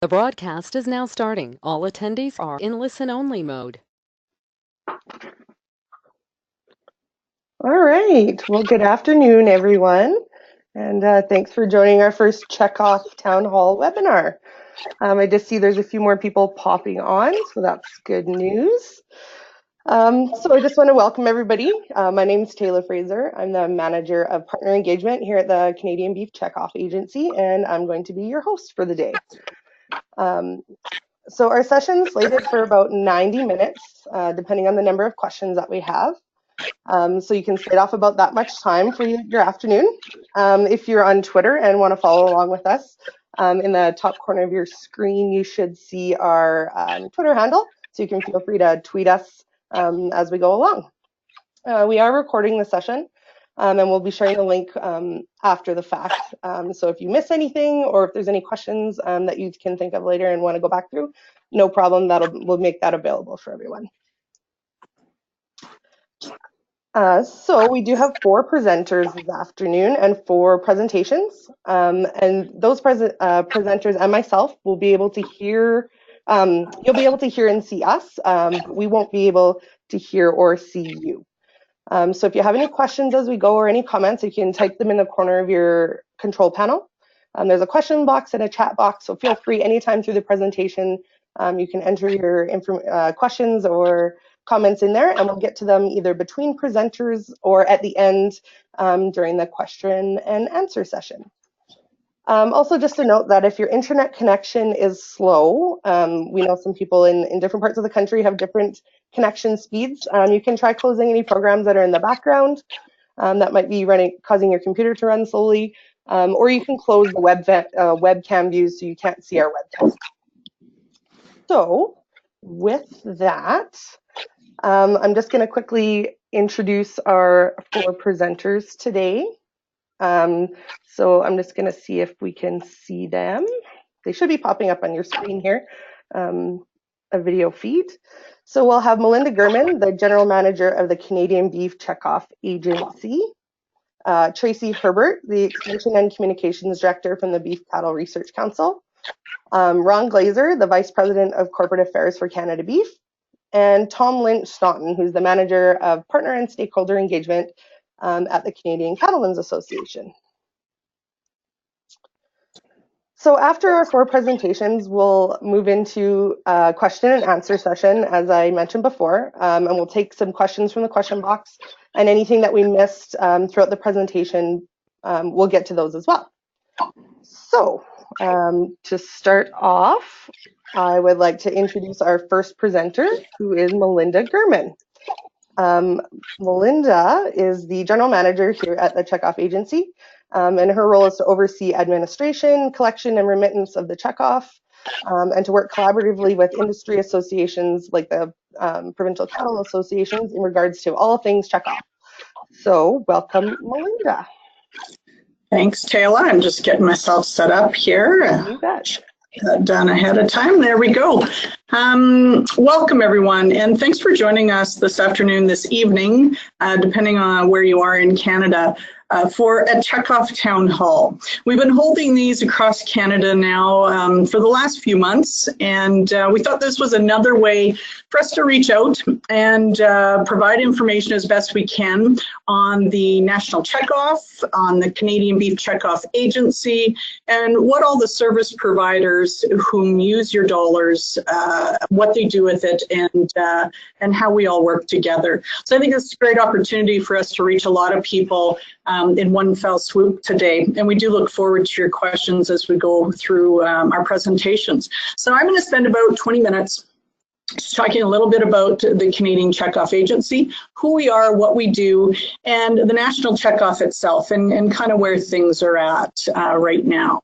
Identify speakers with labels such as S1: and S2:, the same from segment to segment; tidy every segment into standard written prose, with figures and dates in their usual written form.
S1: The broadcast is now starting. All attendees are in listen-only mode.
S2: All right. Well, good afternoon, everyone. And thanks for joining our first Checkoff Town Hall webinar. I just see there's a few more people popping on, so that's good news. So I just want to welcome everybody. My name is Taylor Fraser. I'm the Manager of Partner Engagement here at the Canadian Beef Checkoff Agency, and I'm going to be your host for the day. So our session's slated for about 90 minutes, depending on the number of questions that we have. So you can slate off about that much time for your afternoon. If you're on Twitter and want to follow along with us, in the top corner of your screen, you should see our Twitter handle, so you can feel free to tweet us as we go along. We are recording the session, and we'll be sharing the link after the fact. So if you miss anything, or if there's any questions that you can think of later and want to go back through, no problem. We'll make that available for everyone. So we do have 4 presenters this afternoon and 4 presentations. And those presenters and myself will be able to hear, you'll be able to hear and see us. We won't be able to hear or see you. So if you have any questions as we go or any comments, you can type them in the corner of your control panel. There's a question box and a chat box, so feel free anytime through the presentation. You can enter your questions or comments in there, and we'll get to them either between presenters or at the end during the question and answer session. Also, just to note that if your internet connection is slow, we know some people in different parts of the country have different connection speeds. You can try closing any programs that are in the background that might be causing your computer to run slowly, or you can close the webcam views so you can't see our webcast. So with that, I'm just going to quickly introduce our 4 presenters today. So I'm just going to see if we can see them. They should be popping up on your screen here, a video feed. So we'll have Melinda Gurman, the General Manager of the Canadian Beef Checkoff Agency. Tracy Herbert, the Extension and Communications Director from the Beef Cattle Research Council. Ron Glaser, the Vice President of Corporate Affairs for Canada Beef. And Tom Lynch-Staunton, who's the Manager of Partner and Stakeholder Engagement at the Canadian Cattlemen's Association. So after our 4 presentations, we'll move into a question and answer session, as I mentioned before, and we'll take some questions from the question box, and anything that we missed throughout the presentation, we'll get to those as well. So to start off, I would like to introduce our first presenter, who is Melinda Gurman. Melinda is the General Manager here at the Checkoff Agency, and her role is to oversee administration, collection, and remittance of the checkoff, and to work collaboratively with industry associations like the Provincial Cattle Associations in regards to all things checkoff. So welcome, Melinda.
S3: Thanks, Taylor. I'm just getting myself set up here.
S2: You bet.
S3: Done ahead of time. There we go. Welcome, everyone, and thanks for joining us this afternoon, this evening, depending on where you are in Canada, for a Checkoff Town Hall. We've been holding these across Canada now for the last few months, and we thought this was another way for us to reach out and provide information as best we can on the National Checkoff, on the Canadian Beef Checkoff Agency, and what all the service providers whom use your dollars, what they do with it, and how we all work together. So I think it's a great opportunity for us to reach a lot of people in one fell swoop today, and we do look forward to your questions as we go through our presentations. So I'm going to spend about 20 minutes just talking a little bit about the Canadian Checkoff Agency, who we are, what we do, and the National Checkoff itself, and kind of where things are at right now.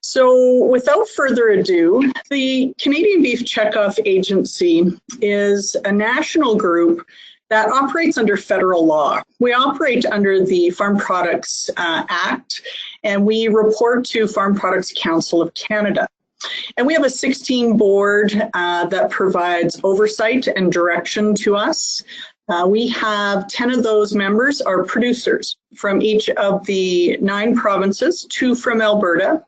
S3: So without further ado, the Canadian Beef Checkoff Agency is a national group that operates under federal law. We operate under the Farm Products Act, and we report to Farm Products Council of Canada. And we have a 16 board that provides oversight and direction to us. We have 10 of those members are producers from each of the 9 provinces, 2 from Alberta.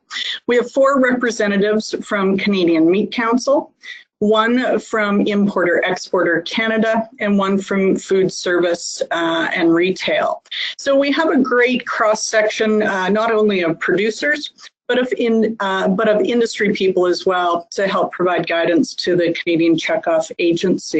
S3: We have 4 representatives from Canadian Meat Council, 1 from Importer-Exporter Canada, and 1 from food service and retail. So we have a great cross-section, not only of producers, but of industry people as well, to help provide guidance to the Canadian Checkoff Agency.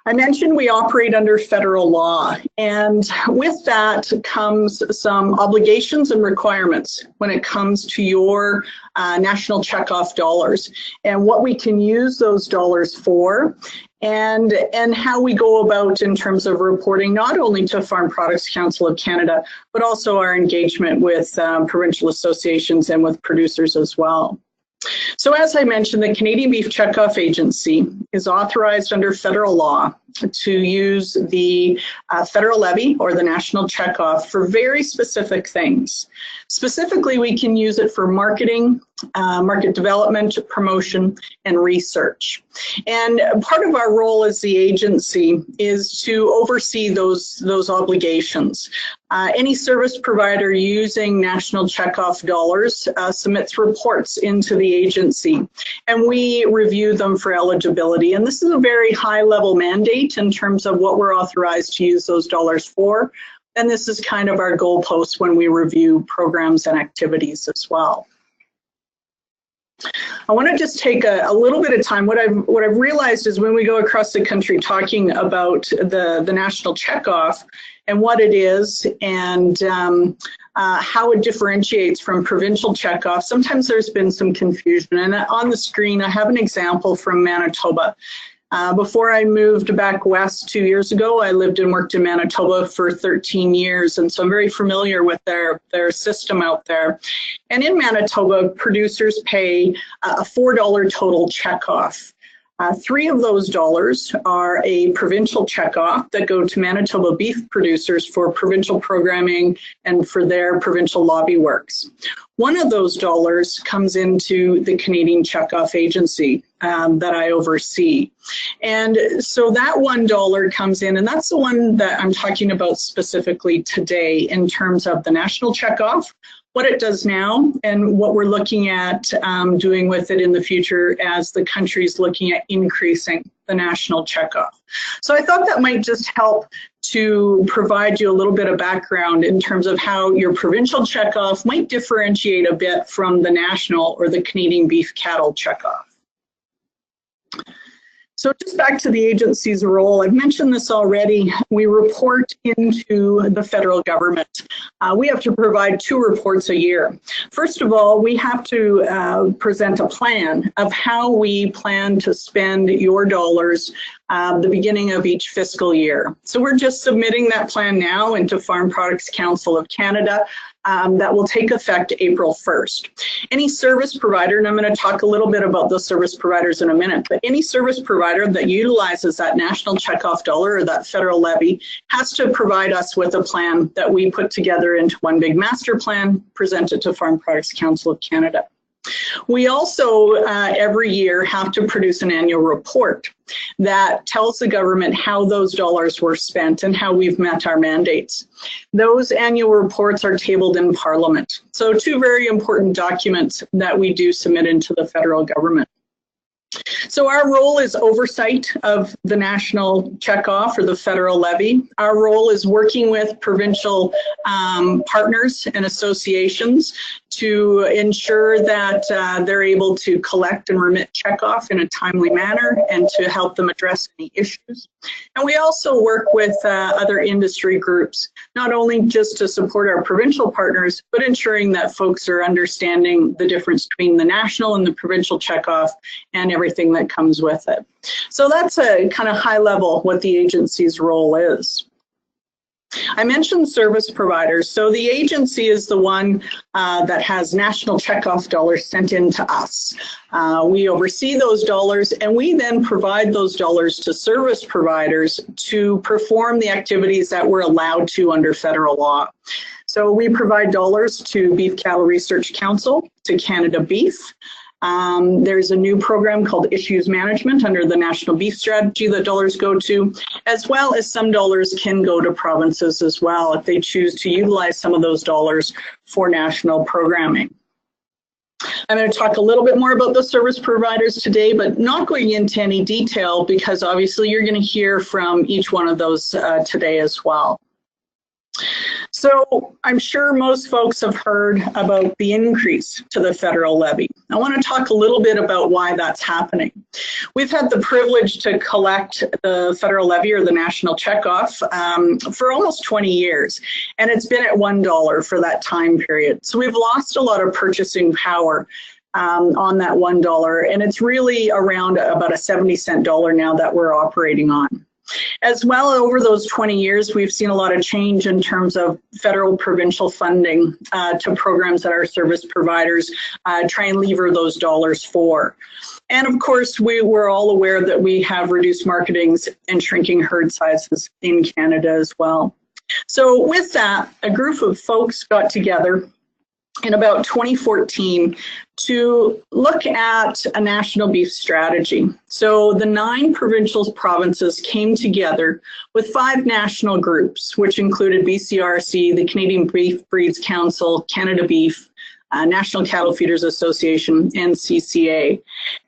S3: I mentioned we operate under federal law, and with that comes some obligations and requirements when it comes to your national checkoff dollars and what we can use those dollars for, and how we go about in terms of reporting not only to Farm Products Council of Canada, but also our engagement with provincial associations and with producers as well. So as I mentioned, the Canadian Beef Checkoff Agency is authorized under federal law to use the federal levy or the national checkoff for very specific things. Specifically, we can use it for marketing, market development, promotion, and research. And part of our role as the agency is to oversee those obligations. Any service provider using national checkoff dollars submits reports into the agency, and we review them for eligibility. And this is a very high-level mandate in terms of what we're authorized to use those dollars for. And this is kind of our goalpost when we review programs and activities as well. I want to just take a little bit of time. What I've realized is when we go across the country talking about the national checkoff and what it is and how it differentiates from provincial checkoff, sometimes there's been some confusion. And on the screen, I have an example from Manitoba. Before I moved back west 2 years ago, I lived and worked in Manitoba for 13 years, and so I'm very familiar with their system out there. And in Manitoba, producers pay a $4 total checkoff. 3 of those dollars are a provincial checkoff that go to Manitoba beef producers for provincial programming and for their provincial lobby works. 1 of those dollars comes into the Canadian Checkoff Agency that I oversee. And so that $1 comes in, and that's the one that I'm talking about specifically today in terms of the national checkoff, what it does now, and what we're looking at doing with it in the future as the country's looking at increasing the national checkoff. So I thought that might just help to provide you a little bit of background in terms of how your provincial checkoff might differentiate a bit from the national or the Canadian beef cattle checkoff. So just back to the agency's role, I've mentioned this already. We report into the federal government. We have to provide 2 reports a year. First of all, we have to present a plan of how we plan to spend your dollars the beginning of each fiscal year. So we're just submitting that plan now into Farm Products Council of Canada. That will take effect April 1st. Any service provider, and I'm going to talk a little bit about those service providers in a minute, but any service provider that utilizes that national checkoff dollar or that federal levy has to provide us with a plan that we put together into one big master plan, presented to Farm Products Council of Canada. We also, every year, have to produce an annual report that tells the government how those dollars were spent and how we've met our mandates. Those annual reports are tabled in Parliament. So 2 very important documents that we do submit into the federal government. So our role is oversight of the national checkoff or the federal levy. Our role is working with provincial partners and associations to ensure that they're able to collect and remit checkoff in a timely manner and to help them address any issues. And we also work with other industry groups, not only just to support our provincial partners, but ensuring that folks are understanding the difference between the national and the provincial checkoff and everything that comes with it. So that's a kind of high level what the agency's role is. I mentioned service providers. So the agency is the one that has national checkoff dollars sent in to us. We oversee those dollars, and we then provide those dollars to service providers to perform the activities that we're allowed to under federal law. So we provide dollars to Beef Cattle Research Council, to Canada Beef, There's a new program called Issues Management under the National Beef Strategy that dollars go to, as well as some dollars can go to provinces as well if they choose to utilize some of those dollars for national programming. I'm going to talk a little bit more about the service providers today, but not going into any detail because obviously you're going to hear from each one of those today as well. So I'm sure most folks have heard about the increase to the federal levy. I want to talk a little bit about why that's happening. We've had the privilege to collect the federal levy or the national checkoff for almost 20 years, and it's been at $1 for that time period. So we've lost a lot of purchasing power on that $1, and it's really around about a 70-cent dollar now that we're operating on. As well, over those 20 years, we've seen a lot of change in terms of federal provincial funding to programs that our service providers try and lever those dollars for. And of course, we're all aware that we have reduced marketings and shrinking herd sizes in Canada as well. So with that, a group of folks got together in about 2014 to look at a national beef strategy. So the 9 provincial provinces came together with 5 national groups, which included BCRC, the Canadian Beef Breeds Council, Canada Beef, National Cattle Feeders Association, and CCA.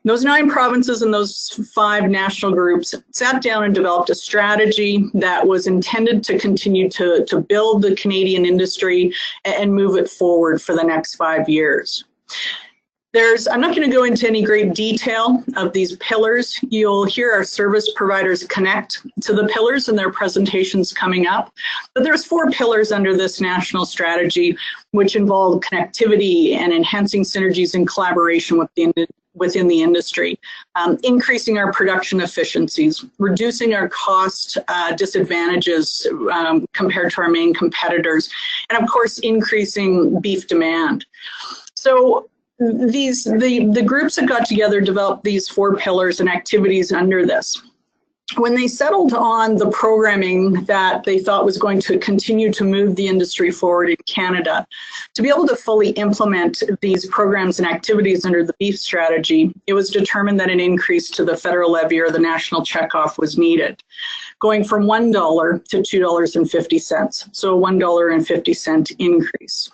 S3: Those 9 provinces and those 5 national groups sat down and developed a strategy that was intended to continue to build the Canadian industry and move it forward for the next 5 years. I'm not going to go into any great detail of these pillars. You'll hear our service providers connect to the pillars in their presentations coming up. But there's 4 pillars under this national strategy, which involve connectivity and enhancing synergies and collaboration within the industry, increasing our production efficiencies, reducing our cost disadvantages compared to our main competitors, and of course, increasing beef demand. So the groups that got together developed these 4 pillars and activities under this. When they settled on the programming that they thought was going to continue to move the industry forward in Canada, to be able to fully implement these programs and activities under the beef strategy, it was determined that an increase to the federal levy or the national checkoff was needed, going from $1 to $2.50, so a $1.50 increase.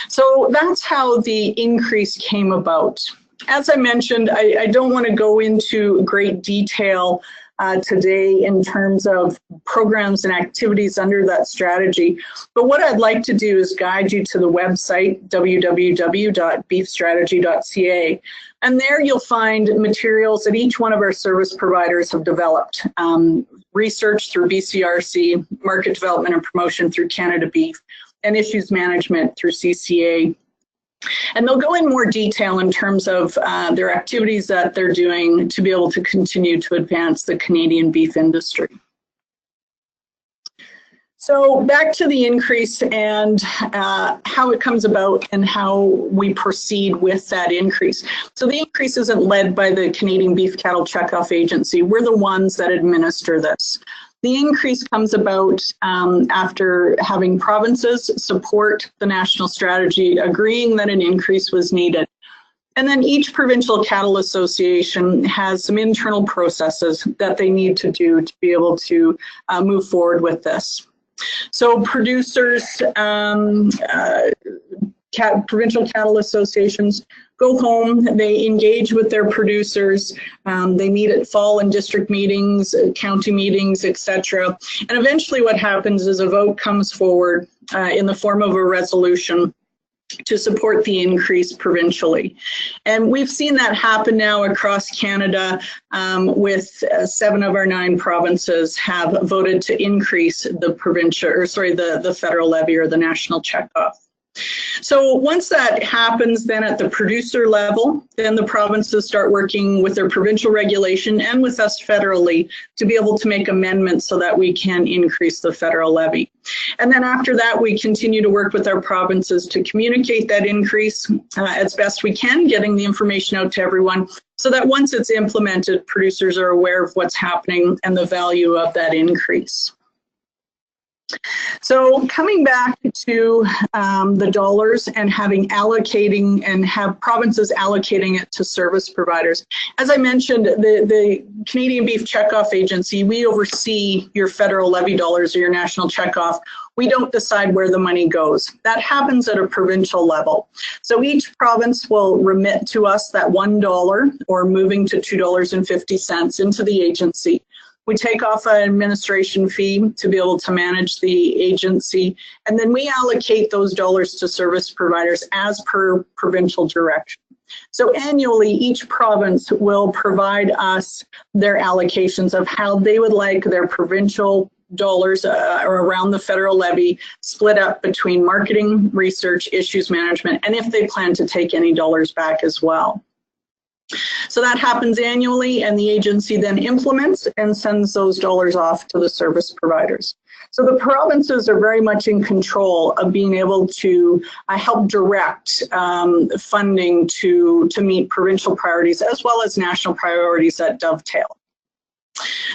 S3: So that's how the increase came about. As I mentioned, I don't want to go into great detail today in terms of programs and activities under that strategy, but what I'd like to do is guide you to the website, www.beefstrategy.ca, and there you'll find materials that each one of our service providers have developed, research through BCRC, market development and promotion through Canada Beef, and issues management through CCA. And they'll go in more detail in terms of their activities that they're doing to be able to continue to advance the Canadian beef industry. So back to the increase and how it comes about and how we proceed with that increase. So the increase isn't led by the Canadian Beef Cattle Checkoff Agency. We're the ones that administer this. The increase comes about after having provinces support the national strategy, agreeing that an increase was needed. And then each provincial cattle association has some internal processes that they need to do to be able to move forward with this. So producers, provincial cattle associations go home, they engage with their producers, they meet at fall and district meetings, county meetings, etc. And eventually what happens is a vote comes forward in the form of a resolution to support the increase provincially. And we've seen that happen now across Canada with 7 of our 9 provinces have voted to increase the federal levy or the national checkoff. So once that happens, then at the producer level, then the provinces start working with their provincial regulation and with us federally to be able to make amendments so that we can increase the federal levy. And then after that, we continue to work with our provinces to communicate that increase as best we can, getting the information out to everyone so that once it's implemented, producers are aware of what's happening and the value of that increase. So coming back to the dollars and allocating and have provinces allocating it to service providers. As I mentioned, the Canadian Beef Checkoff Agency, we oversee your federal levy dollars or your national checkoff. We don't decide where the money goes. That happens at a provincial level. So each province will remit to us that $1 or moving to $2.50 into the agency. We take off an administration fee to be able to manage the agency, and then we allocate those dollars to service providers as per provincial direction. So annually, each province will provide us their allocations of how they would like their provincial dollars or around the federal levy split up between marketing, research, issues management, and if they plan to take any dollars back as well. So that happens annually, and the agency then implements and sends those dollars off to the service providers. So the provinces are very much in control of being able to help direct funding to meet provincial priorities as well as national priorities that dovetail.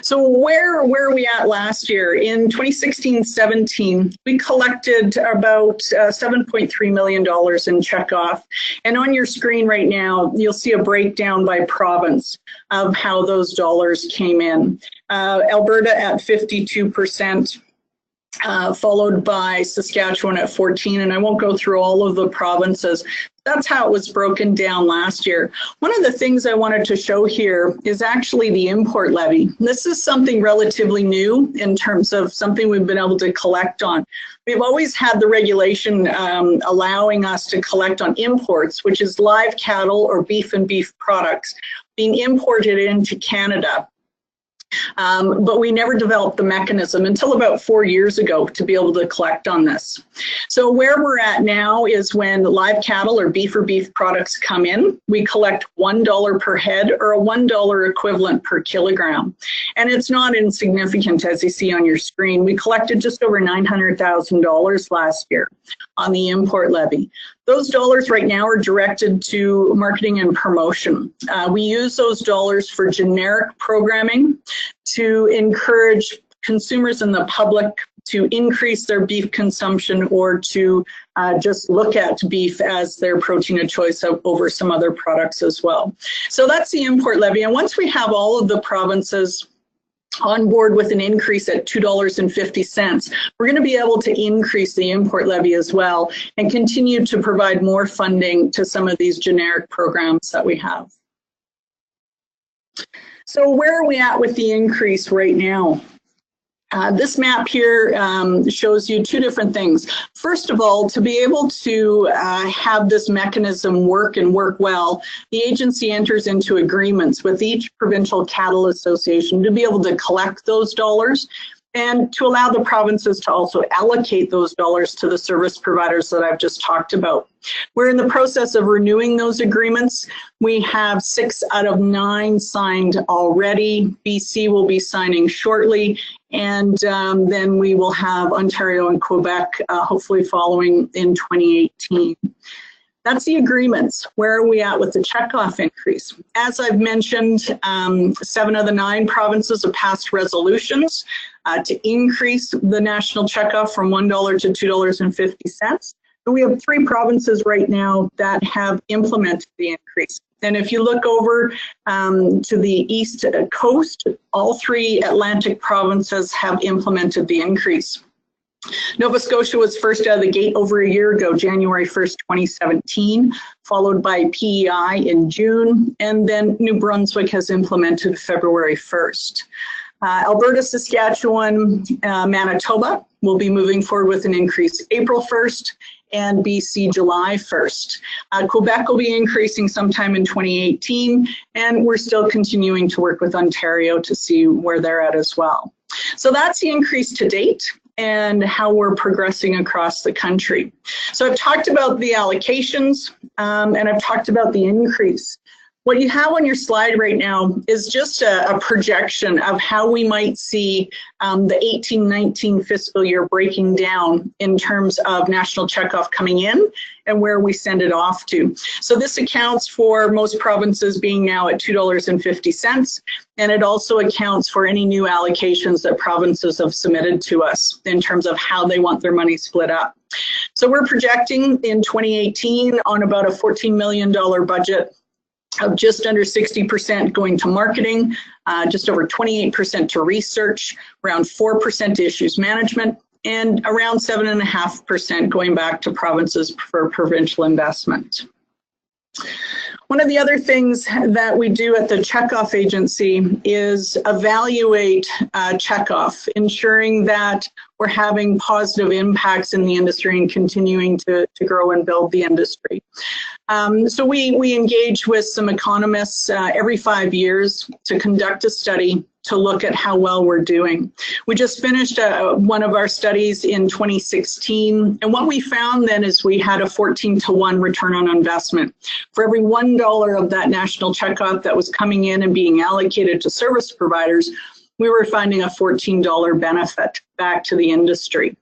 S3: So where are we at last year? In 2016-17, we collected about $7.3 million in checkoff. And on your screen right now, you'll see a breakdown by province of how those dollars came in. Alberta at 52%. Followed by Saskatchewan at 14%, and I won't go through all of the provinces. That's how it was broken down last year. One of the things I wanted to show here is actually the import levy. This is something relatively new in terms of something we've been able to collect on. We've always had the regulation allowing us to collect on imports, which is live cattle or beef and beef products being imported into Canada. But we never developed the mechanism until about 4 years ago to be able to collect on this. So where we're at now is when live cattle or beef products come in, we collect $1 per head or a $1 equivalent per kilogram. And it's not insignificant, as you see on your screen. We collected just over $900,000 last year on the import levy. Those dollars right now are directed to marketing and promotion. We use those dollars for generic programming to encourage consumers and the public to increase their beef consumption or to just look at beef as their protein of choice over some other products as well. So that's the import levy. And once we have all of the provinces on board with an increase at $2.50, we're going to be able to increase the import levy as well and continue to provide more funding to some of these generic programs that we have. So where are we at with the increase right now? This map here shows you two different things. First of all, to be able to have this mechanism work and work well, the agency enters into agreements with each provincial cattle association to be able to collect those dollars and to allow the provinces to also allocate those dollars to the service providers that I've just talked about. We're in the process of renewing those agreements. We have 6 out of 9 signed already. BC will be signing shortly, and then we will have Ontario and Quebec hopefully following in 2018. That's the agreements. Where are we at with the checkoff increase? As I've mentioned, 7 of the 9 provinces have passed resolutions to increase the national checkoff from $1 to $2.50. And we have 3 provinces right now that have implemented the increase. And if you look over to the east coast, all 3 Atlantic provinces have implemented the increase. Nova Scotia was first out of the gate over a year ago, January 1st, 2017, followed by PEI in June, and then New Brunswick has implemented February 1st. Alberta, Saskatchewan, Manitoba will be moving forward with an increase April 1st, and BC July 1st. Quebec will be increasing sometime in 2018, and we're still continuing to work with Ontario to see where they're at as well. So that's the increase to date and how we're progressing across the country. So I've talked about the allocations and I've talked about the increase. What you have on your slide right now is just a projection of how we might see the 18-19 fiscal year breaking down in terms of national checkoff coming in and where we send it off to. So this accounts for most provinces being now at $2.50, and it also accounts for any new allocations that provinces have submitted to us in terms of how they want their money split up. So we're projecting in 2018 on about a $14 million budget of just under 60% going to marketing, just over 28% to research, around 4% to issues management, and around 7.5% going back to provinces for provincial investment. One of the other things that we do at the checkoff agency is evaluate checkoff, ensuring that we're having positive impacts in the industry and continuing to grow and build the industry. So we engage with some economists every 5 years to conduct a study to look at how well we're doing. We just finished one of our studies in 2016, and what we found then is we had a 14-to-1 return on investment. For every $1 of that national checkoff that was coming in and being allocated to service providers, we were finding a $14 benefit back to the industry.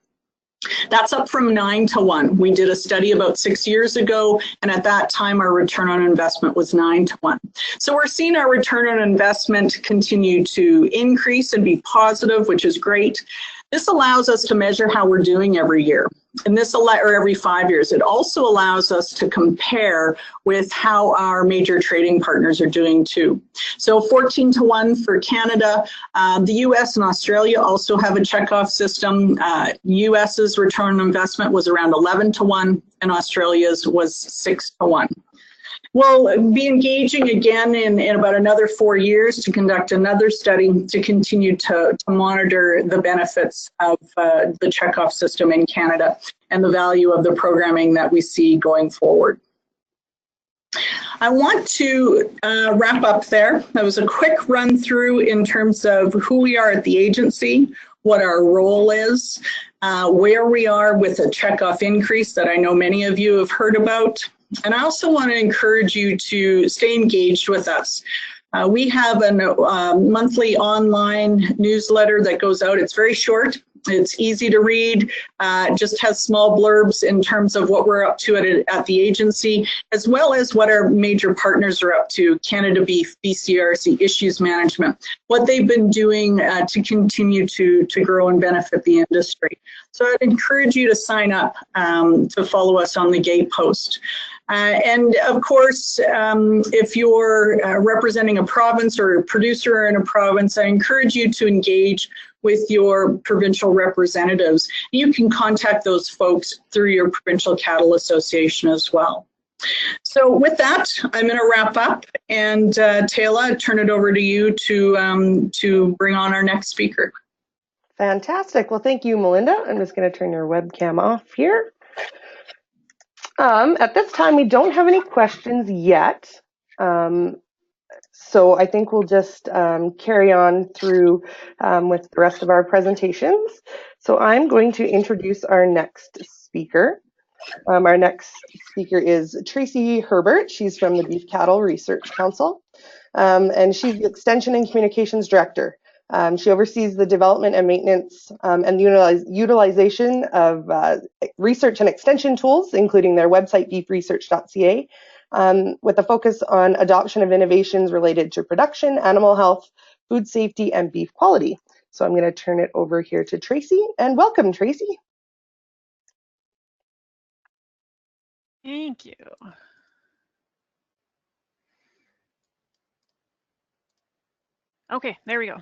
S3: That's up from 9-to-1. We did a study about 6 years ago, and at that time our return on investment was 9-to-1. So we're seeing our return on investment continue to increase and be positive, which is great. This allows us to measure how we're doing every year, and or every 5 years. It also allows us to compare with how our major trading partners are doing too. So 14-to-1 for Canada. The US and Australia also have a checkoff system. US's return on investment was around 11-to-1, and Australia's was 6-to-1. We'll be engaging again in about another 4 years to conduct another study to continue to monitor the benefits of the checkoff system in Canada and the value of the programming that we see going forward. I want to wrap up there. That was a quick run through in terms of who we are at the agency, what our role is, where we are with a checkoff increase that I know many of you have heard about. And I also want to encourage you to stay engaged with us. We have a monthly online newsletter that goes out. It's very short. It's easy to read. Just has small blurbs in terms of what we're up to at the agency, as well as what our major partners are up to, Canada Beef, BCRC, Issues Management, what they've been doing to continue to grow and benefit the industry. So I'd encourage you to sign up to follow us on the Gate Post. And of course, if you're representing a province or a producer in a province, I encourage you to engage with your provincial representatives. You can contact those folks through your Provincial Cattle Association as well. So with that, I'm going to wrap up, and Taylor, turn it over to you to bring on our next speaker.
S2: Fantastic. Well, thank you, Melinda. I'm just going to turn your webcam off here. At this time, we don't have any questions yet. So I think we'll just carry on through with the rest of our presentations. So I'm going to introduce our next speaker. Our next speaker is Tracy Herbert. She's from the Beef Cattle Research Council, and she's the Extension and Communications Director. She oversees the development and maintenance and utilization of research and extension tools, including their website, beefresearch.ca, with a focus on adoption of innovations related to production, animal health, food safety, and beef quality. So I'm going to turn it over here to Tracy, and welcome, Tracy.
S4: Thank you. Okay, there we go.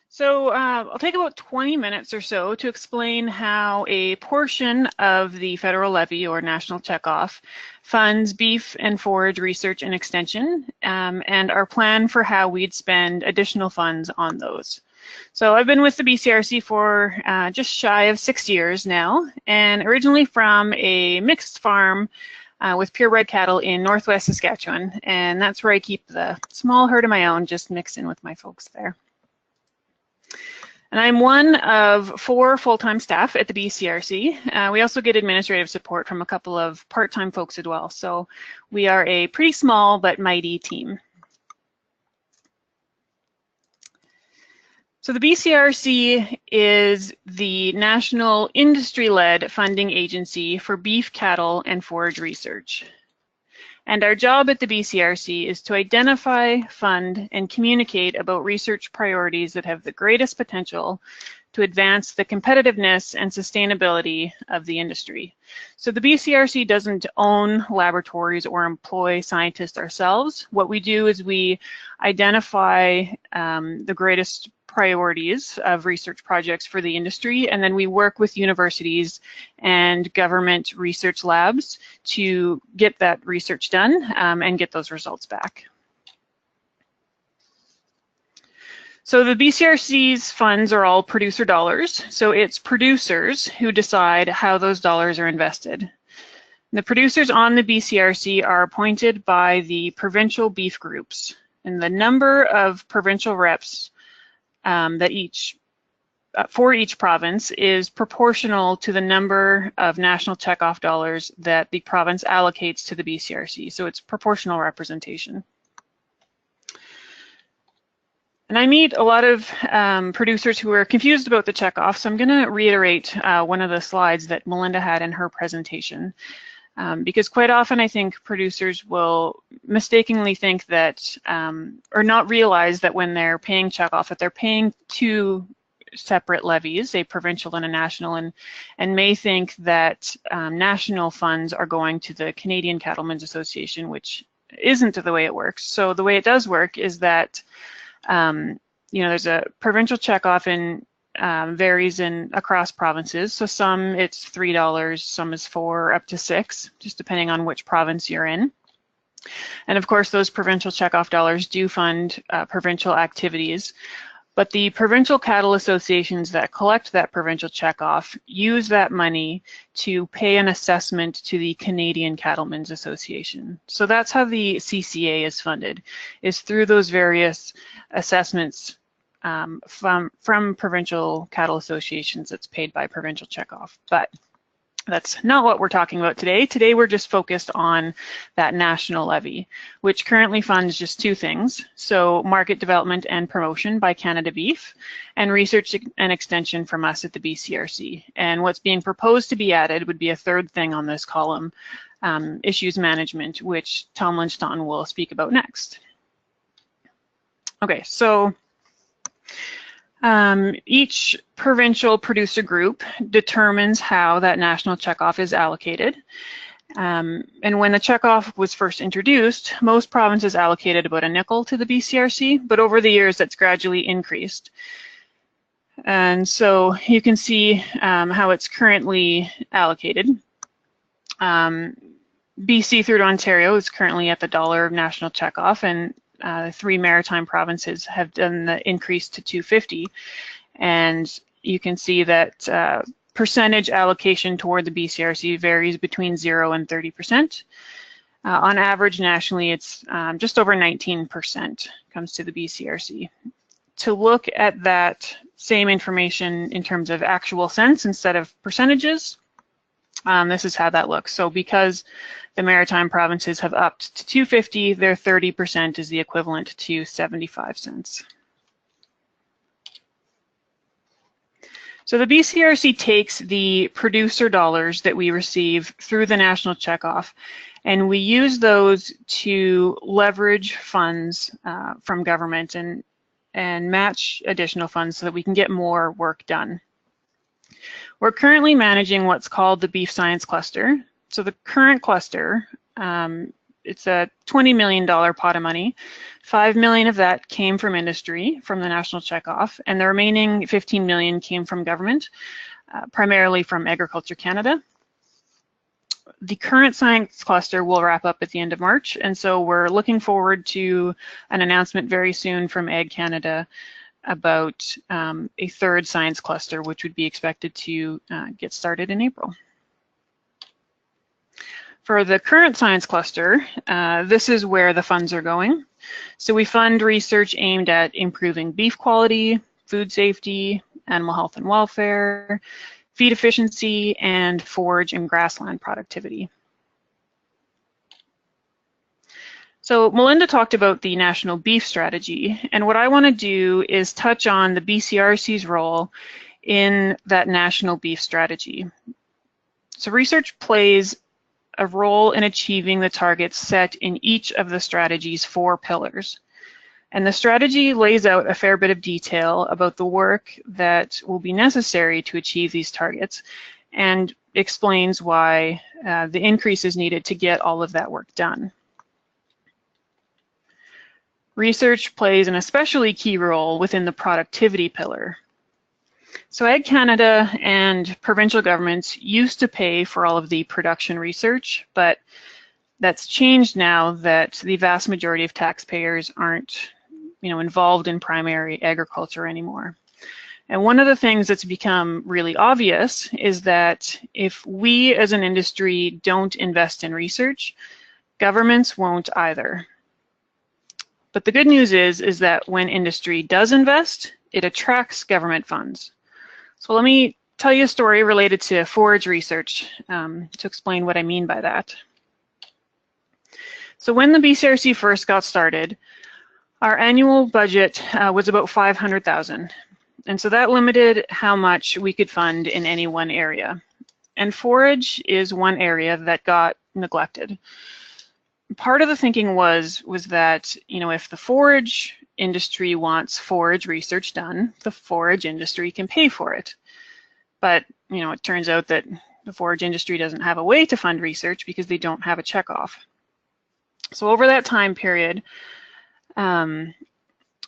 S4: So I'll take about 20 minutes or so to explain how a portion of the federal levy or national checkoff funds beef and forage research and extension, and our plan for how we'd spend additional funds on those. So I've been with the BCRC for just shy of 6 years now, and originally from a mixed farm with purebred cattle in northwest Saskatchewan, and that's where I keep the small herd of my own, just mixed in with my folks there. And I'm one of 4 full-time staff at the BCRC. We also get administrative support from a couple of part-time folks as well. So we are a pretty small but mighty team. So the BCRC is the national industry-led funding agency for beef, cattle, and forage research. And our job at the BCRC is to identify, fund, and communicate about research priorities that have the greatest potential to advance the competitiveness and sustainability of the industry. So the BCRC doesn't own laboratories or employ scientists ourselves. What we do is we identify the greatest priorities of research projects for the industry, and then we work with universities and government research labs to get that research done and get those results back. So the BCRC's funds are all producer dollars, so it's producers who decide how those dollars are invested. The producers on the BCRC are appointed by the provincial beef groups, and the number of provincial reps for each province is proportional to the number of national checkoff dollars that the province allocates to the BCRC. So it's proportional representation. And I meet a lot of producers who are confused about the checkoff, so I'm going to reiterate one of the slides that Melinda had in her presentation. Because quite often I think producers will mistakenly think that, or not realize that when they're paying checkoff, that they're paying 2 separate levies, a provincial and a national, and may think that national funds are going to the Canadian Cattlemen's Association, which isn't the way it works. So the way it does work is that, there's a provincial checkoff in varies across provinces. So some it's $3, some is $4, up to $6, just depending on which province you're in. And of course, those provincial checkoff dollars do fund provincial activities. But the provincial cattle associations that collect that provincial checkoff use that money to pay an assessment to the Canadian Cattlemen's Association. So that's how the CCA is funded, is through those various assessments from provincial cattle associations that's paid by provincial checkoff. But that's not what we're talking about today. Today we're just focused on that national levy, which currently funds just 2 things. So market development and promotion by Canada Beef, and research and extension from us at the BCRC. And what's being proposed to be added would be a 3rd thing on this column, issues management, which Tom Lynch-Staunton will speak about next. Okay, so each provincial producer group determines how that national checkoff is allocated. And when the checkoff was first introduced, most provinces allocated about a nickel to the BCRC, but over the years that's gradually increased. And so you can see how it's currently allocated. BC through to Ontario is currently at the $1 national checkoff, and 3 maritime provinces have done the increase to $2.50, and you can see that percentage allocation toward the BCRC varies between 0 and 30%. On average, nationally, it's just over 19% comes to the BCRC. To look at that same information in terms of actual cents instead of percentages, this is how that looks. So because the maritime provinces have upped to $2.50, their 30% is the equivalent to 75 cents. So the BCRC takes the producer dollars that we receive through the national checkoff, and we use those to leverage funds from government and match additional funds so that we can get more work done. We're currently managing what's called the Beef Science Cluster. So the current cluster, it's a $20 million pot of money. $5 million of that came from industry, from the national checkoff, and the remaining $15 million came from government, primarily from Agriculture Canada. The current science cluster will wrap up at the end of March, and so we're looking forward to an announcement very soon from Ag Canada about a 3rd science cluster, which would be expected to get started in April. For the current science cluster, this is where the funds are going. So we fund research aimed at improving beef quality, food safety, animal health and welfare, feed efficiency, and forage and grassland productivity. So Melinda talked about the National Beef Strategy, and what I want to do is touch on the BCRC's role in that National Beef Strategy. So research plays a role in achieving the targets set in each of the strategy's 4 pillars. And the strategy lays out a fair bit of detail about the work that will be necessary to achieve these targets and explains why the increase is needed to get all of that work done. Research plays an especially key role within the productivity pillar. So Ag Canada and provincial governments used to pay for all of the production research, but that's changed now that the vast majority of taxpayers aren't, involved in primary agriculture anymore. And one of the things that's become really obvious is that if we as an industry don't invest in research, governments won't either. But the good news is that when industry does invest, it attracts government funds. So let me tell you a story related to forage research to explain what I mean by that. So when the BCRC first got started, our annual budget was about $500,000. And so that limited how much we could fund in any one area. And forage is one area that got neglected. Part of the thinking was that, if the forage industry wants forage research done, the forage industry can pay for it. But, it turns out that the forage industry doesn't have a way to fund research because they don't have a checkoff. So over that time period,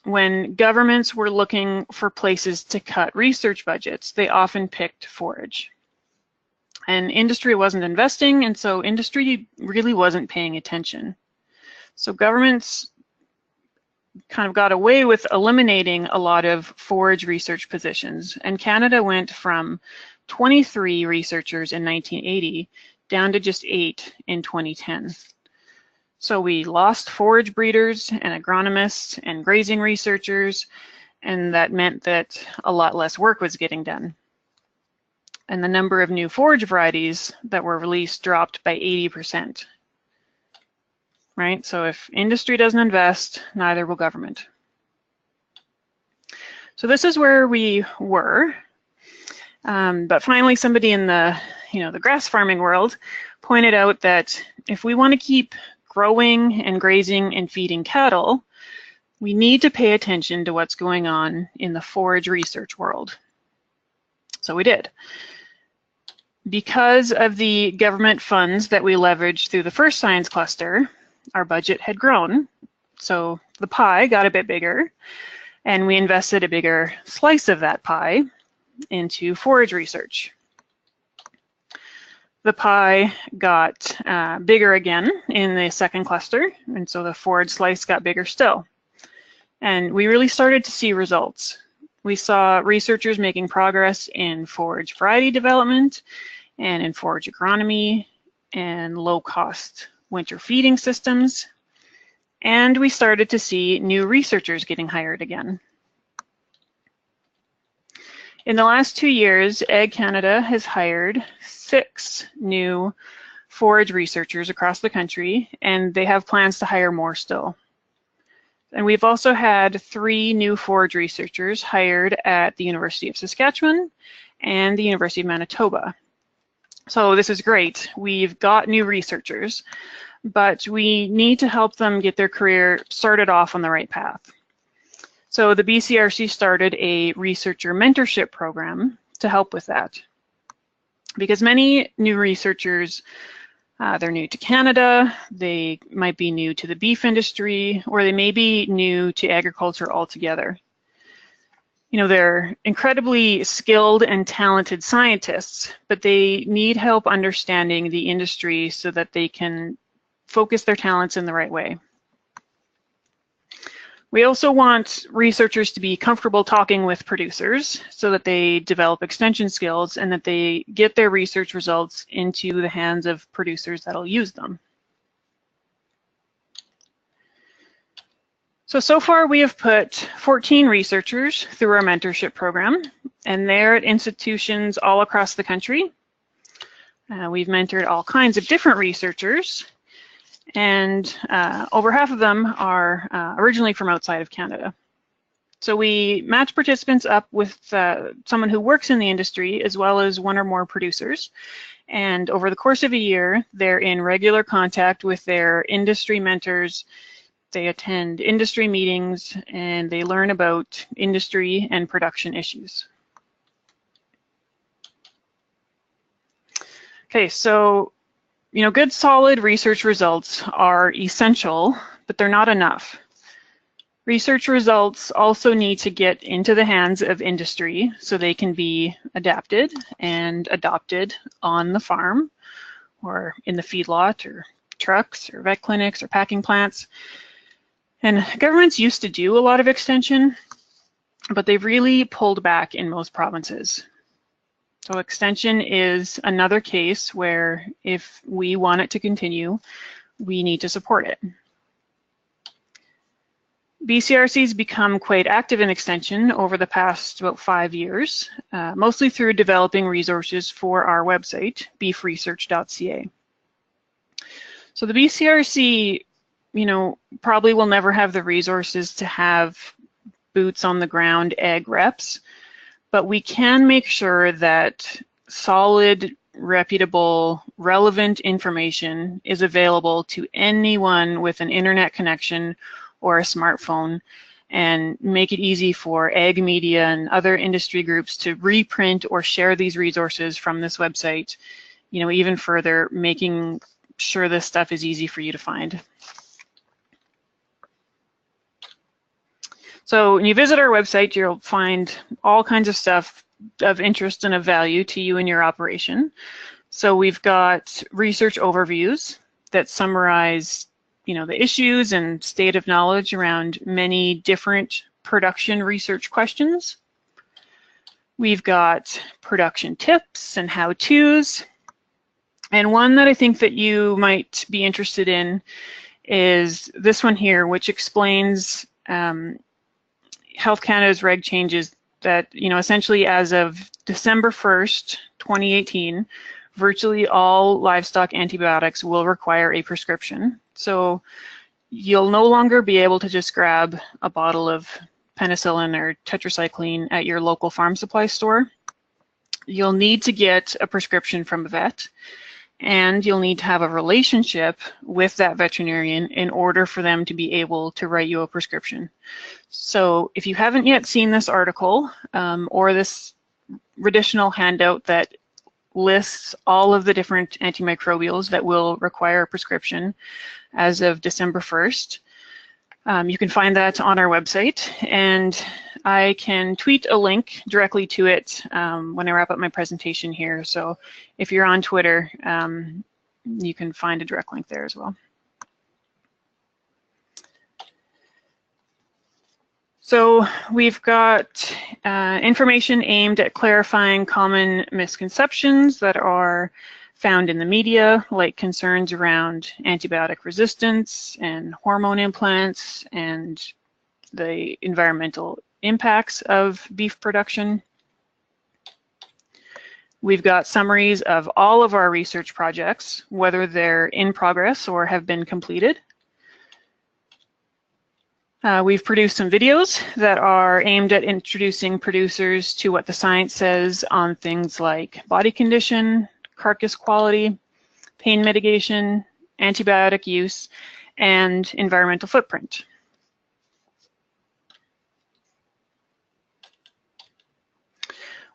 S4: when governments were looking for places to cut research budgets, they often picked forage. And industry wasn't investing, and so industry really wasn't paying attention. So governments kind of got away with eliminating a lot of forage research positions, and Canada went from 23 researchers in 1980 down to just 8 in 2010. So we lost forage breeders and agronomists and grazing researchers, and that meant that a lot less work was getting done. And the number of new forage varieties that were released dropped by 80%. Right? So if industry doesn't invest, neither will government. So this is where we were. But finally, somebody in the grass farming world pointed out that if we want to keep growing and grazing and feeding cattle, we need to pay attention to what's going on in the forage research world. So we did. Because of the government funds that we leveraged through the first science cluster, our budget had grown. So the pie got a bit bigger, and we invested a bigger slice of that pie into forage research. The pie got bigger again in the second cluster, and so the forage slice got bigger still. And we really started to see results. We saw researchers making progress in forage variety development and in forage agronomy and low-cost winter feeding systems. And we started to see new researchers getting hired again. In the last 2 years, Ag Canada has hired 6 new forage researchers across the country, and they have plans to hire more still. And we've also had 3 new forage researchers hired at the University of Saskatchewan and the University of Manitoba. So this is great. We've got new researchers, but we need to help them get their career started off on the right path. So the BCRC started a researcher mentorship program to help with that. Because many new researchers, they're new to Canada, they might be new to the beef industry, or they may be new to agriculture altogether. They're incredibly skilled and talented scientists, but they need help understanding the industry so that they can focus their talents in the right way. We also want researchers to be comfortable talking with producers so that they develop extension skills and that they get their research results into the hands of producers that'll use them. So far we have put 14 researchers through our mentorship program, and they're at institutions all across the country. We've mentored all kinds of different researchers, and over half of them are originally from outside of Canada. So we match participants up with someone who works in the industry as well as one or more producers. And over the course of a year, they're in regular contact with their industry mentors. They attend industry meetings and they learn about industry and production issues. Okay, so, good solid research results are essential, but they're not enough. Research results also need to get into the hands of industry so they can be adapted and adopted on the farm or in the feedlot or trucks or vet clinics or packing plants. And governments used to do a lot of extension, but they've really pulled back in most provinces. So extension is another case where if we want it to continue, we need to support it. BCRC's become quite active in extension over the past about 5 years, mostly through developing resources for our website, beefresearch.ca. So the BCRC, probably will never have the resources to have boots on the ground ag reps, but we can make sure that solid, reputable, relevant information is available to anyone with an internet connection or a smartphone, and make it easy for ag media and other industry groups to reprint or share these resources from this website, even further, making sure this stuff is easy for you to find. So when you visit our website, you'll find all kinds of stuff of interest and of value to you and your operation. So we've got research overviews that summarize, the issues and state of knowledge around many different production research questions. We've got production tips and how-tos. And one that I think that you might be interested in is this one here, which explains Health Canada's reg changes that, essentially as of December 1st, 2018, virtually all livestock antibiotics will require a prescription. So you'll no longer be able to just grab a bottle of penicillin or tetracycline at your local farm supply store. You'll need to get a prescription from a vet, and you'll need to have a relationship with that veterinarian in order for them to be able to write you a prescription. So if you haven't yet seen this article or this additional handout that lists all of the different antimicrobials that will require a prescription as of December 1st, you can find that on our website, and I can tweet a link directly to it when I wrap up my presentation here. So if you're on Twitter, you can find a direct link there as well. So we've got information aimed at clarifying common misconceptions that are found in the media, like concerns around antibiotic resistance and hormone implants and the environmental impacts of beef production. We've got summaries of all of our research projects, whether they're in progress or have been completed. We've produced some videos that are aimed at introducing producers to what the science says on things like body condition, carcass quality, pain mitigation, antibiotic use, and environmental footprint.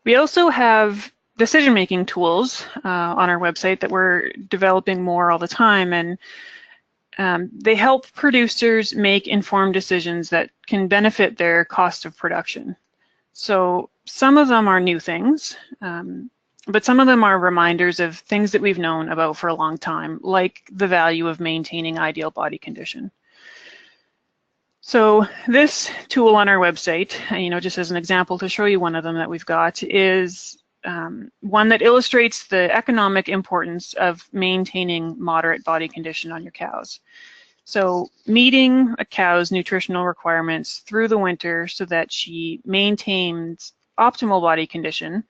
S4: We also have decision-making tools on our website that we're developing more all the time, and they help producers make informed decisions that can benefit their cost of production. So some of them are new things, but some of them are reminders of things that we've known about for a long time, like the value of maintaining ideal body condition. So this tool on our website, just as an example to show you one of them that we've got, is one that illustrates the economic importance of maintaining moderate body condition on your cows. So meeting a cow's nutritional requirements through the winter so that she maintains optimal body condition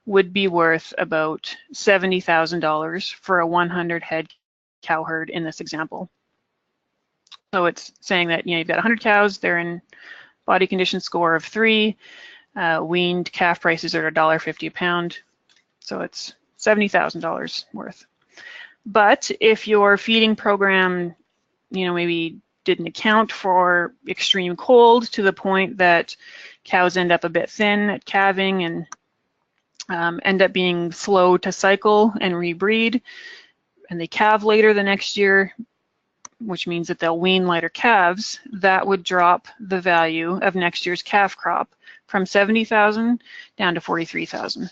S4: would be worth about $70,000 for a 100 head cow herd in this example. So it's saying that, you know, you've got 100 cows, they're in body condition score of 3, weaned calf prices are $1.50 a pound, so it's $70,000 worth. But if your feeding program, you know, maybe didn't account for extreme cold to the point that cows end up a bit thin at calving and end up being slow to cycle and rebreed, and they calve later the next year, which means that they'll wean lighter calves, that would drop the value of next year's calf crop from 70,000 down to 43,000.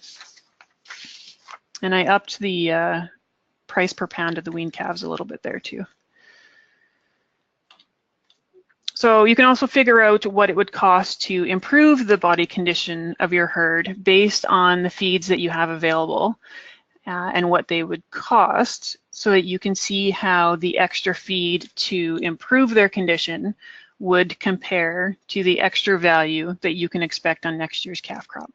S4: And I upped the price per pound of the weaned calves a little bit there too. So you can also figure out what it would cost to improve the body condition of your herd based on the feeds that you have available and what they would cost, so that you can see how the extra feed to improve their condition would compare to the extra value that you can expect on next year's calf crop.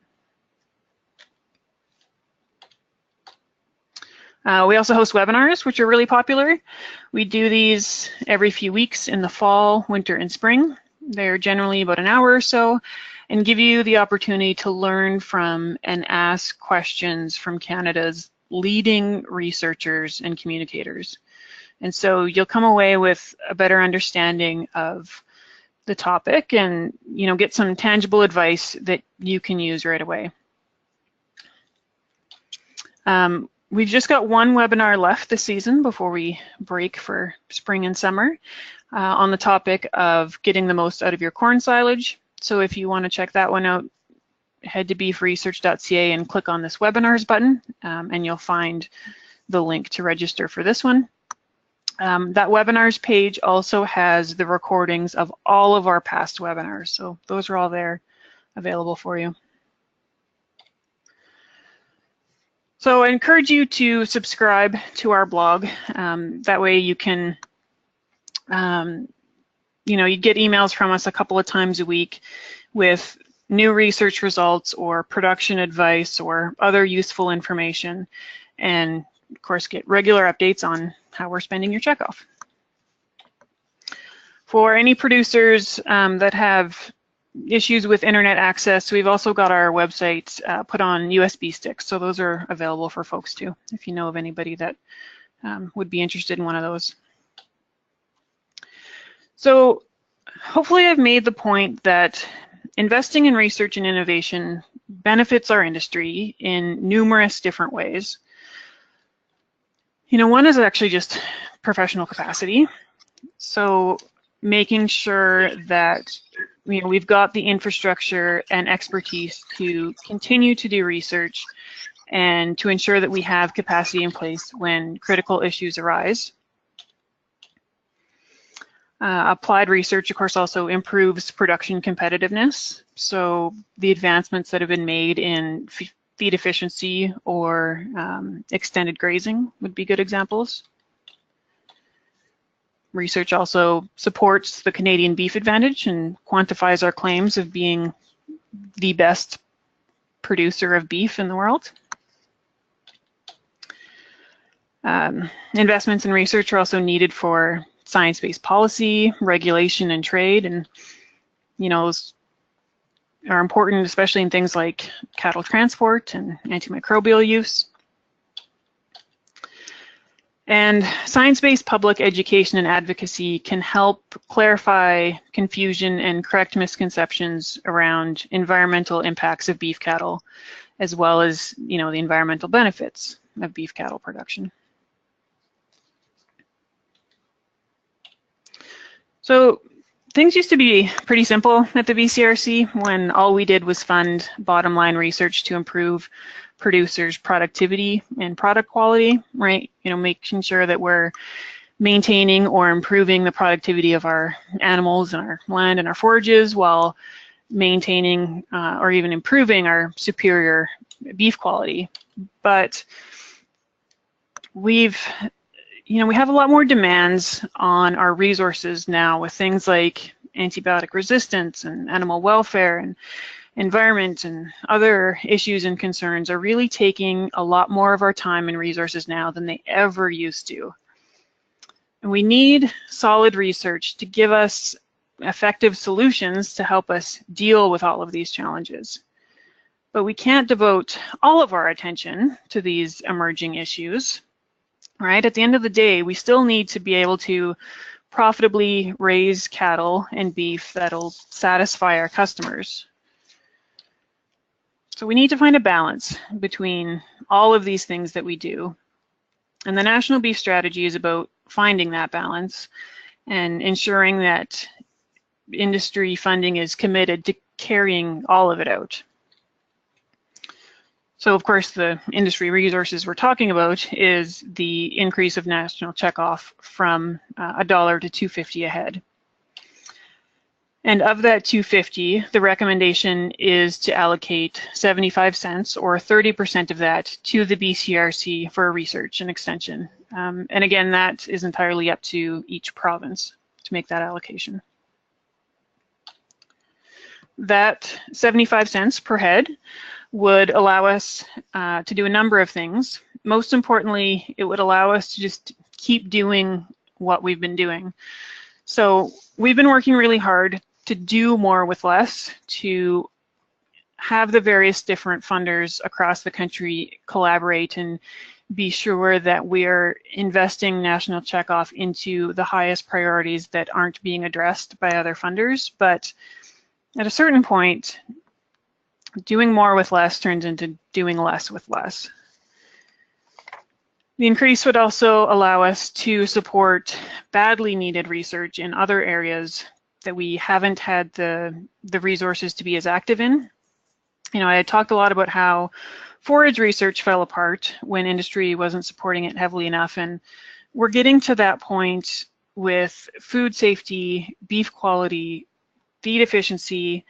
S4: We also host webinars, which are really popular. We do these every few weeks in the fall, winter, and spring. They're generally about an hour or so and give you the opportunity to learn from and ask questions from Canada's leading researchers and communicators. And so you'll come away with a better understanding of the topic and, you know, get some tangible advice that you can use right away. We've just got one webinar left this season before we break for spring and summer on the topic of getting the most out of your corn silage. So if you want to check that one out, head to beefresearch.ca and click on this webinars button, and you'll find the link to register for this one. That webinars page also has the recordings of all of our past webinars, so those are all there available for you. So I encourage you to subscribe to our blog. That way you can, you know, you get emails from us a couple of times a week with new research results or production advice or other useful information, and of course get regular updates on how we're spending your checkoff. For any producers that have issues with internet access, we've also got our website put on USB sticks, so those are available for folks too, if you know of anybody that would be interested in one of those. So hopefully I've made the point that investing in research and innovation benefits our industry in numerous different ways. You know, one is actually just professional capacity. So making sure that, you know, we've got the infrastructure and expertise to continue to do research and to ensure that we have capacity in place when critical issues arise. Applied research, of course, also improves production competitiveness. So the advancements that have been made in feed efficiency or extended grazing would be good examples. Research also supports the Canadian beef advantage and quantifies our claims of being the best producer of beef in the world. Investments in research are also needed for science-based policy, regulation, and trade, and you know, those are important, especially in things like cattle transport and antimicrobial use. And science-based public education and advocacy can help clarify confusion and correct misconceptions around environmental impacts of beef cattle, as well as, you know, the environmental benefits of beef cattle production. So things used to be pretty simple at the BCRC when all we did was fund bottom line research to improve producers' productivity and product quality, right? You know, making sure that we're maintaining or improving the productivity of our animals and our land and our forages while maintaining or even improving our superior beef quality. But we've, we have a lot more demands on our resources now with things like antibiotic resistance and animal welfare and environment and other issues and concerns are really taking a lot more of our time and resources now than they ever used to. And we need solid research to give us effective solutions to help us deal with all of these challenges. But we can't devote all of our attention to these emerging issues, right? At the end of the day, we still need to be able to profitably raise cattle and beef that'll satisfy our customers. So we need to find a balance between all of these things that we do. And the National Beef Strategy is about finding that balance and ensuring that industry funding is committed to carrying all of it out. So of course, the industry resources we're talking about is the increase of national checkoff from $1 to $2.50 a head. And of that $2.50, the recommendation is to allocate 75 cents or 30% of that to the BCRC for research and extension. And again, that is entirely up to each province to make that allocation. That 75 cents per head would allow us to do a number of things. Most importantly, it would allow us to just keep doing what we've been doing. So we've been working really hard to do more with less, to have the various different funders across the country collaborate and be sure that we're investing national checkoff into the highest priorities that aren't being addressed by other funders. But at a certain point, doing more with less turns into doing less with less. The increase would also allow us to support badly needed research in other areas that we haven't had the resources to be as active in. I had talked a lot about how forage research fell apart when industry wasn't supporting it heavily enough, and we're getting to that point with food safety, beef quality, feed efficiency,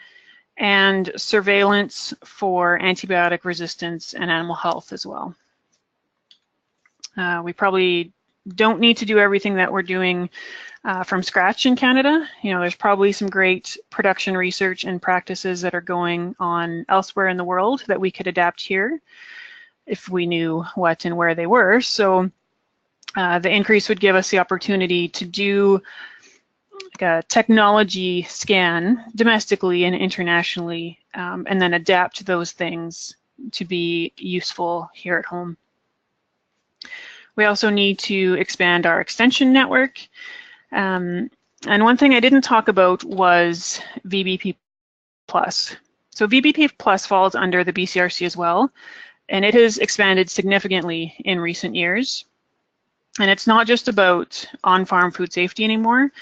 S4: and surveillance for antibiotic resistance and animal health as well. We probably don't need to do everything that we're doing from scratch in Canada. There's probably some great production research and practices that are going on elsewhere in the world that we could adapt here if we knew what and where they were. So the increase would give us the opportunity to do a technology scan domestically and internationally, and then adapt those things to be useful here at home. We also need to expand our extension network. And one thing I didn't talk about was VBP+. So VBP+ falls under the BCRC as well, and it has expanded significantly in recent years. And it's not just about on-farm food safety anymore.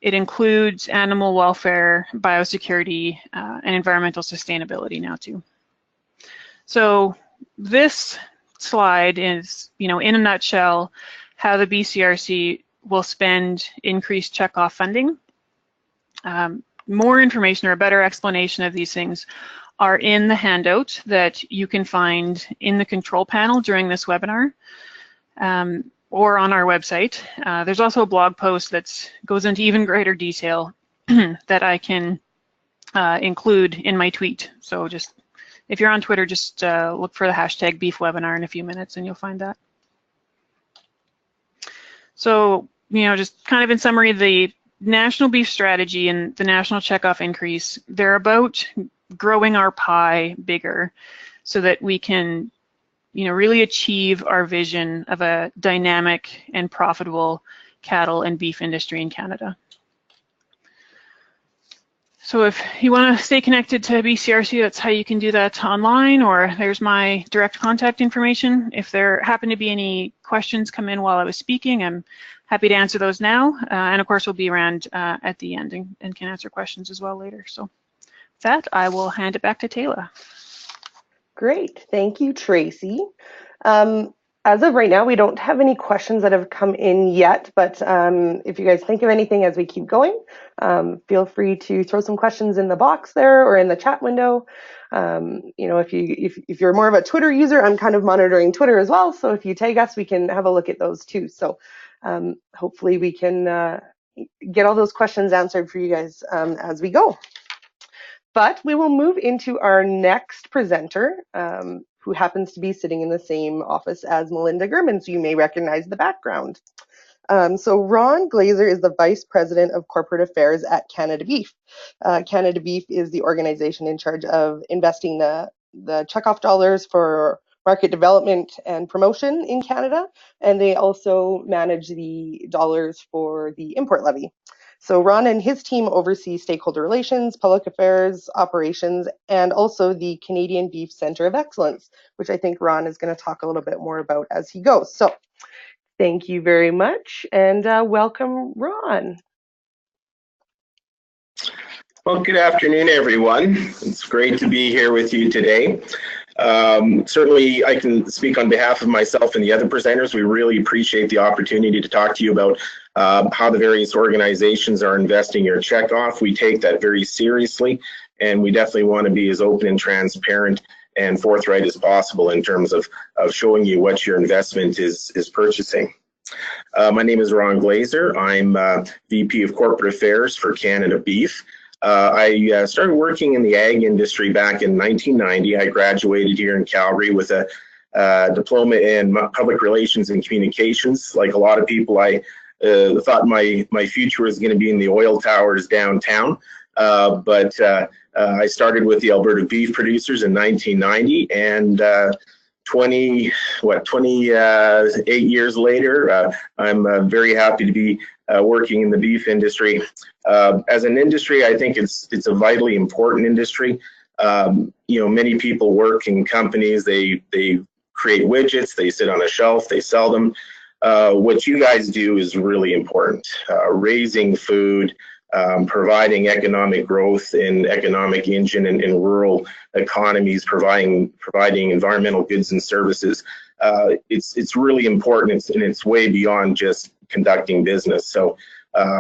S4: It includes animal welfare, biosecurity, and environmental sustainability now too. So this slide is, in a nutshell, how the BCRC will spend increased checkoff funding. More information or a better explanation of these things are in the handout that you can find in the control panel during this webinar, or on our website. There's also a blog post that goes into even greater detail that I can include in my tweet. So just, if you're on Twitter, just look for the hashtag #BeefWebinar in a few minutes and you'll find that. So, just kind of in summary, the National Beef Strategy and the National Checkoff Increase, they're about growing our pie bigger so that we can really achieve our vision of a dynamic and profitable cattle and beef industry in Canada. So if you want to stay connected to BCRC, that's how you can do that online, or there's my direct contact information. If there happen to be any questions come in while I was speaking, I'm happy to answer those now. And of course, we'll be around at the end and can answer questions as well later. So with that, I will hand it back to Taylor.
S2: Great, thank you, Tracy. As of right now, we don't have any questions that have come in yet, but if you guys think of anything as we keep going, feel free to throw some questions in the box there or in the chat window. If you're more of a Twitter user, I'm kind of monitoring Twitter as well, so if you tag us, we can have a look at those too. So hopefully we can get all those questions answered for you guys as we go. But we will move into our next presenter, who happens to be sitting in the same office as Melinda German, so you may recognize the background. So Ron Glaser is the Vice President of Corporate Affairs at Canada Beef. Canada Beef is the organization in charge of investing the checkoff dollars for market development and promotion in Canada, and they also manage the dollars for the import levy. So Ron and his team oversee stakeholder relations, public affairs, operations, and also the Canadian Beef Centre of Excellence, which I think Ron is going to talk a little bit more about as he goes. So thank you very much, and welcome, Ron.
S5: Well, good afternoon, everyone. It's great to be here with you today. Certainly, I can speak on behalf of myself and the other presenters. We really appreciate the opportunity to talk to you about how the various organizations are investing your checkoff. We take that very seriously, and we definitely want to be as open and transparent and forthright as possible in terms of showing you what your investment is purchasing. My name is Ron Glaser. I'm VP of Corporate Affairs for Canada Beef. I started working in the ag industry back in 1990. I graduated here in Calgary with a diploma in public relations and communications. Like a lot of people, I thought my future was going to be in the oil towers downtown. But I started with the Alberta beef producers in 1990, and 28 years later, I'm very happy to be working in the beef industry. As an industry, I think it's a vitally important industry. You know, many people work in companies, they create widgets, they sit on a shelf, they sell them. What you guys do is really important. Raising food, providing economic growth in economic engine and in rural economies, providing environmental goods and services. It's really important, and it's way beyond just conducting business. So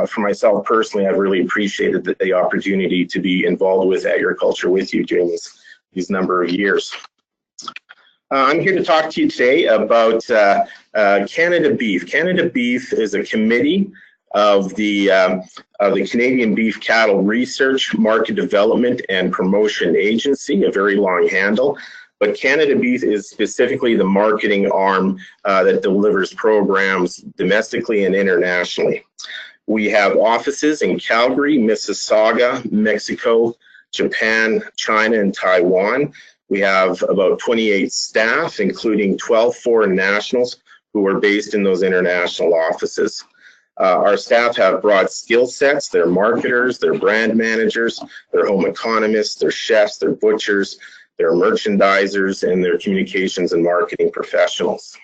S5: for myself personally, I've really appreciated the opportunity to be involved with agriculture with you during these number of years. I'm here to talk to you today about Canada Beef. Canada Beef is a committee of the Canadian Beef Cattle Research, Market Development and Promotion Agency, a very long handle. But Canada Beef is specifically the marketing arm that delivers programs domestically and internationally. We have offices in Calgary, Mississauga, Mexico, Japan, China, and Taiwan. We have about 28 staff, including 12 foreign nationals who are based in those international offices. Our staff have broad skill sets. They're marketers, they're brand managers, they're home economists, they're chefs, they're butchers, they're merchandisers, and they're communications and marketing professionals.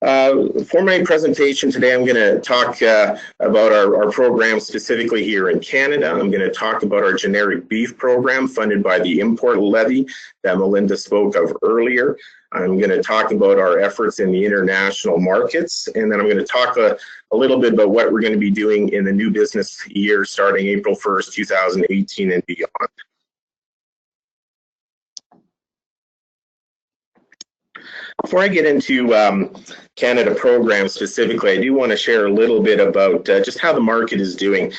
S5: For my presentation today, I'm going to talk about our program specifically here in Canada. I'm going to talk about our generic beef program funded by the import levy that Melinda spoke of earlier. I'm going to talk about our efforts in the international markets, and then I'm going to talk a little bit about what we're going to be doing in the new business year starting April 1st, 2018 and beyond. Before I get into Canada programs specifically, I do want to share a little bit about just how the market is doing.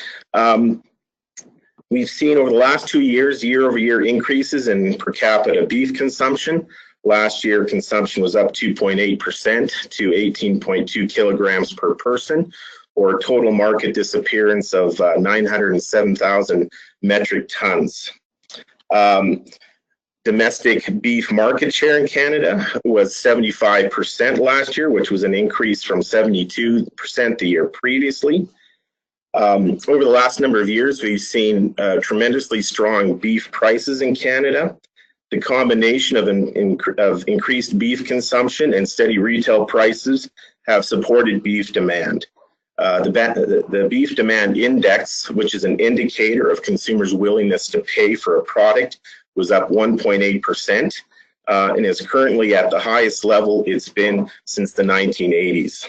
S5: We've seen over the last 2 years, year-over-year increases in per capita beef consumption. Last year, consumption was up 2.8% to 18.2 kilograms per person, or a total market disappearance of 907,000 metric tons. Domestic beef market share in Canada was 75% last year, which was an increase from 72% the year previously. Over the last number of years, we've seen tremendously strong beef prices in Canada. The combination of increased beef consumption and steady retail prices have supported beef demand. The beef demand index, which is an indicator of consumers' willingness to pay for a product, was up 1.8% and is currently at the highest level it's been since the 1980s.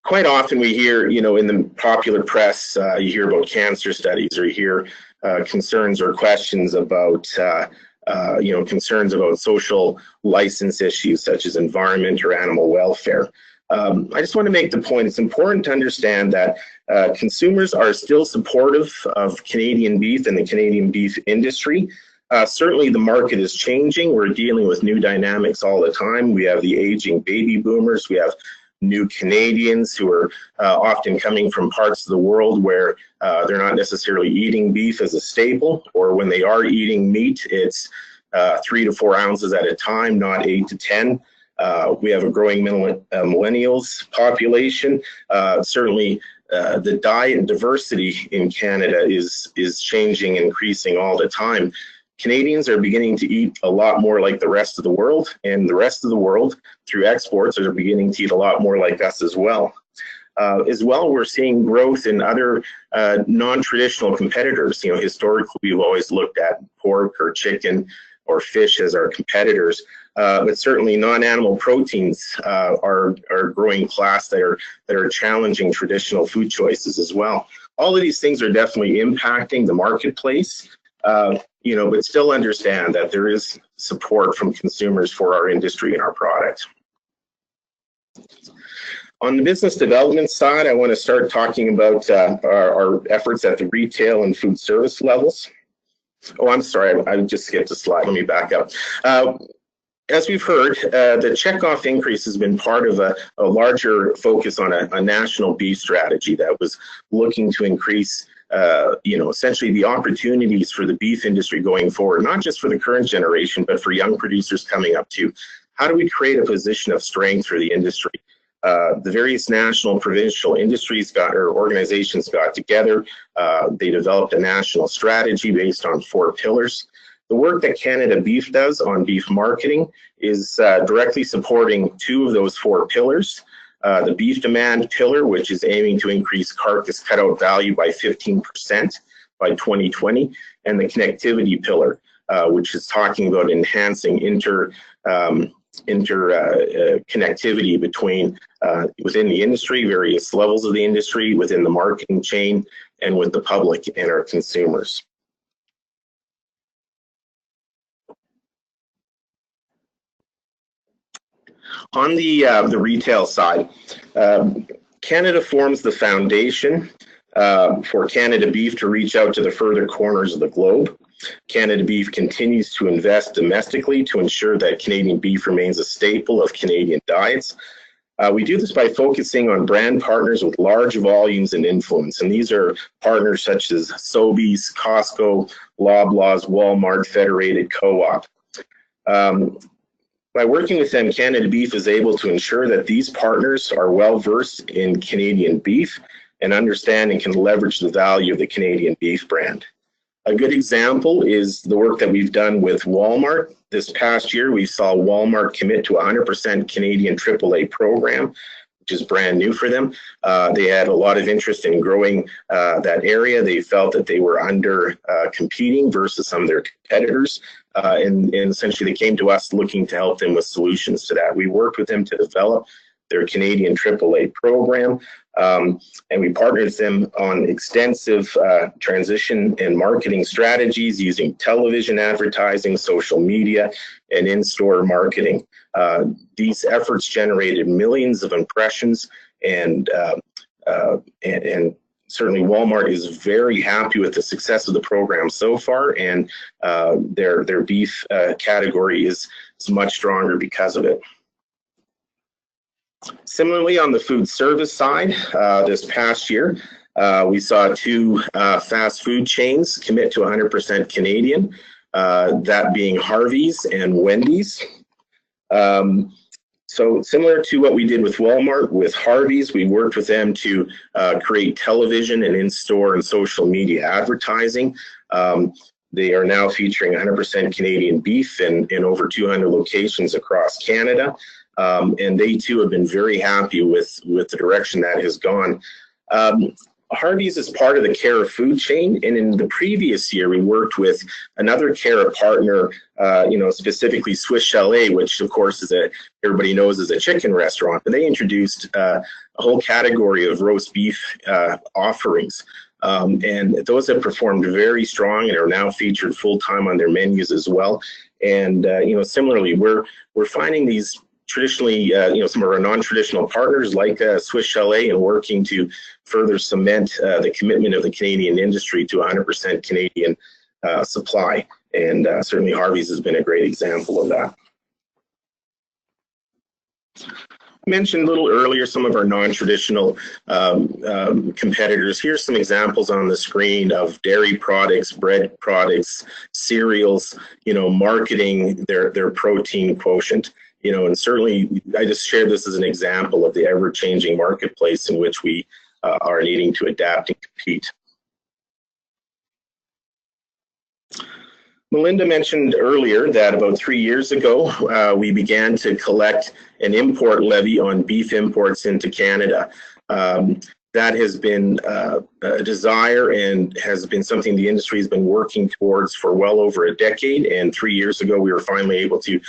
S5: Quite often we hear, you know, in the popular press, you hear about cancer studies, or you hear concerns or questions about concerns about social license issues such as environment or animal welfare. I just want to make the point, it's important to understand that consumers are still supportive of Canadian beef and the Canadian beef industry. Certainly the market is changing. We're dealing with new dynamics all the time. We have the aging baby boomers. We have new Canadians who are often coming from parts of the world where they're not necessarily eating beef as a staple, or when they are eating meat, it's 3 to 4 ounces at a time, not 8 to 10. We have a growing millennials population. Certainly the diet and diversity in Canada is changing, increasing all the time. Canadians are beginning to eat a lot more like the rest of the world, and the rest of the world, through exports, are beginning to eat a lot more like us as well. We're seeing growth in other non-traditional competitors. Historically, we've always looked at pork or chicken or fish as our competitors, but certainly non-animal proteins are growing class that are challenging traditional food choices as well. All of these things are definitely impacting the marketplace. But still understand that there is support from consumers for our industry and our product. On the business development side, I want to start talking about our efforts at the retail and food service levels. Oh, I'm sorry, I just skipped a slide. Let me back up. As we've heard, the checkoff increase has been part of a larger focus on a national beef strategy that was looking to increase essentially the opportunities for the beef industry going forward, not just for the current generation, but for young producers coming up too. How do we create a position of strength for the industry? The various national, provincial industries or organizations got together. They developed a national strategy based on 4 pillars. The work that Canada Beef does on beef marketing is directly supporting 2 of those 4 pillars. The beef demand pillar, which is aiming to increase carcass cutout value by 15% by 2020, and the connectivity pillar, which is talking about enhancing connectivity between within the industry, various levels of the industry, within the marketing chain, and with the public and our consumers. On the retail side, Canada forms the foundation for Canada Beef to reach out to the further corners of the globe. Canada Beef continues to invest domestically to ensure that Canadian beef remains a staple of Canadian diets. We do this by focusing on brand partners with large volumes and influence, and these are partners such as Sobeys, Costco, Loblaws, Walmart, Federated, Co-op. By working with them, Canada Beef is able to ensure that these partners are well versed in Canadian beef and understand and can leverage the value of the Canadian beef brand. A good example is the work that we've done with Walmart. This past year, we saw Walmart commit to 100% Canadian AAA program, which is brand new for them. They had a lot of interest in growing that area. They felt that they were under competing versus some of their competitors. And essentially they came to us looking to help them with solutions to that. We worked with them to develop their Canadian AAA program, and we partnered with them on extensive transition and marketing strategies using television advertising, social media, and in-store marketing. These efforts generated millions of impressions, and certainly Walmart is very happy with the success of the program so far, and their beef category is much stronger because of it. Similarly, on the food service side, this past year, we saw 2 fast food chains commit to 100% Canadian, that being Harvey's and Wendy's. So similar to what we did with Walmart, with Harvey's, we worked with them to create television and in-store and social media advertising. They are now featuring 100% Canadian beef in over 200 locations across Canada. And they too have been very happy with the direction that has gone. Harvey's is part of the Cara food chain, and in the previous year we worked with another Cara partner, specifically Swiss Chalet, which of course is everybody knows is a chicken restaurant, but they introduced a whole category of roast beef offerings. And those have performed very strong and are now featured full-time on their menus as well. And similarly, we're finding these traditionally, some of our non-traditional partners like Swiss Chalet, and working to further cement the commitment of the Canadian industry to 100% Canadian supply. And certainly Harvey's has been a great example of that. I mentioned a little earlier some of our non-traditional competitors. Here's some examples on the screen of dairy products, bread products, cereals, marketing their protein quotient. And certainly I just shared this as an example of the ever-changing marketplace in which we are needing to adapt and compete. Melinda mentioned earlier that about 3 years ago, we began to collect an import levy on beef imports into Canada. That has been a desire and has been something the industry has been working towards for well over a decade. And 3 years ago, we were finally able to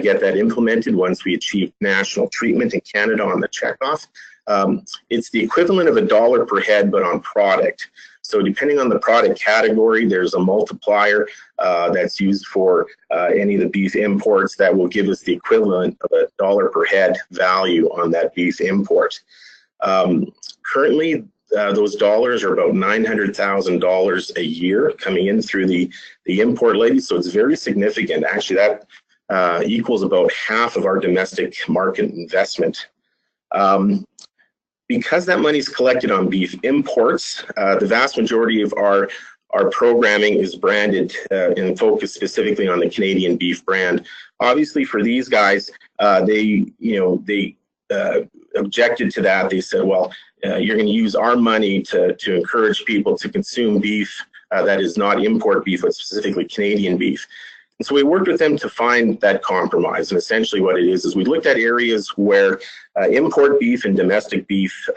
S5: get that implemented once we achieved national treatment in Canada on the checkoff. It's the equivalent of $1 per head, but on product. So depending on the product category, there's a multiplier that's used for any of the beef imports that will give us the equivalent of $1 per head value on that beef import. Currently, those dollars are about $900,000 a year coming in through the import levy. So it's very significant. Actually, that equals about half of our domestic market investment. Because that money is collected on beef imports, the vast majority of our programming is branded and focused specifically on the Canadian beef brand. Obviously, for these guys, they objected to that. They said, well, you're going to use our money to encourage people to consume beef that is not import beef, but specifically Canadian beef. And so we worked with them to find that compromise. And essentially what it is we looked at areas where import beef and domestic beef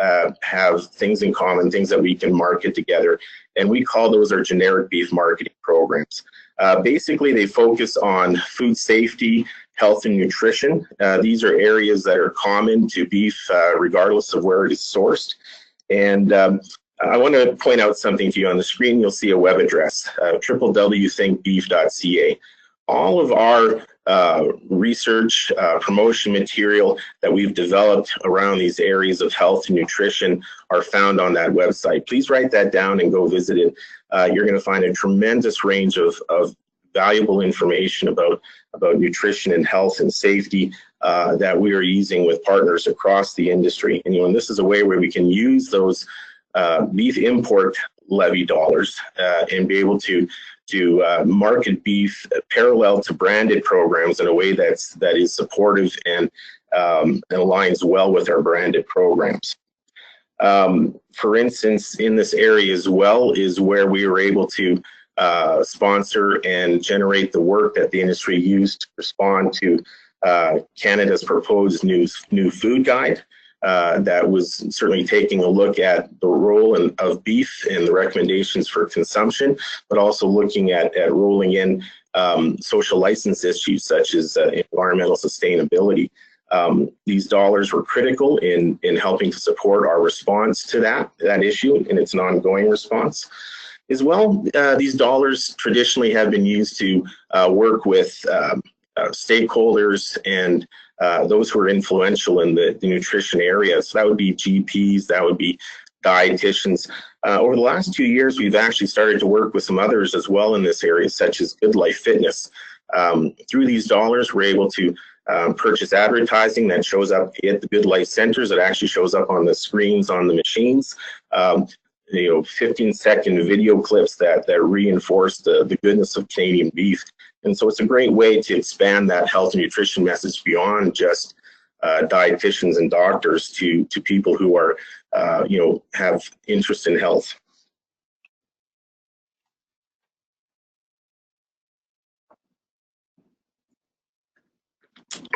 S5: have things in common, things that we can market together. And we call those our generic beef marketing programs. Basically, they focus on food safety, health and nutrition. These are areas that are common to beef regardless of where it is sourced. And I want to point out something to you on the screen. You'll see a web address, www.thinkbeef.ca. All of our research, promotion material that we've developed around these areas of health and nutrition are found on that website. Please write that down and go visit it. You're going to find a tremendous range of valuable information about nutrition and health and safety that we are using with partners across the industry. And, and this is a way where we can use those beef import levy dollars and be able to market beef parallel to branded programs in a way that is supportive and aligns well with our branded programs. For instance, in this area as well is where we were able to sponsor and generate the work that the industry used to respond to Canada's proposed new food guide. That was certainly taking a look at the role of beef and the recommendations for consumption, but also looking at rolling in social license issues such as environmental sustainability. These dollars were critical in helping to support our response to that issue and its ongoing response. As well, these dollars traditionally have been used to work with stakeholders and those who are influential in the nutrition area. So that would be GPs, that would be dietitians. Over the last 2 years, we've actually started to work with some others as well in this area, such as Good Life Fitness. Through these dollars, we're able to purchase advertising that shows up at the Good Life centers. It actually shows up on the screens on the machines. 15-second video clips that reinforce the goodness of Canadian beef. And so it's a great way to expand that health and nutrition message beyond just dietitians and doctors to people who are, have interest in health.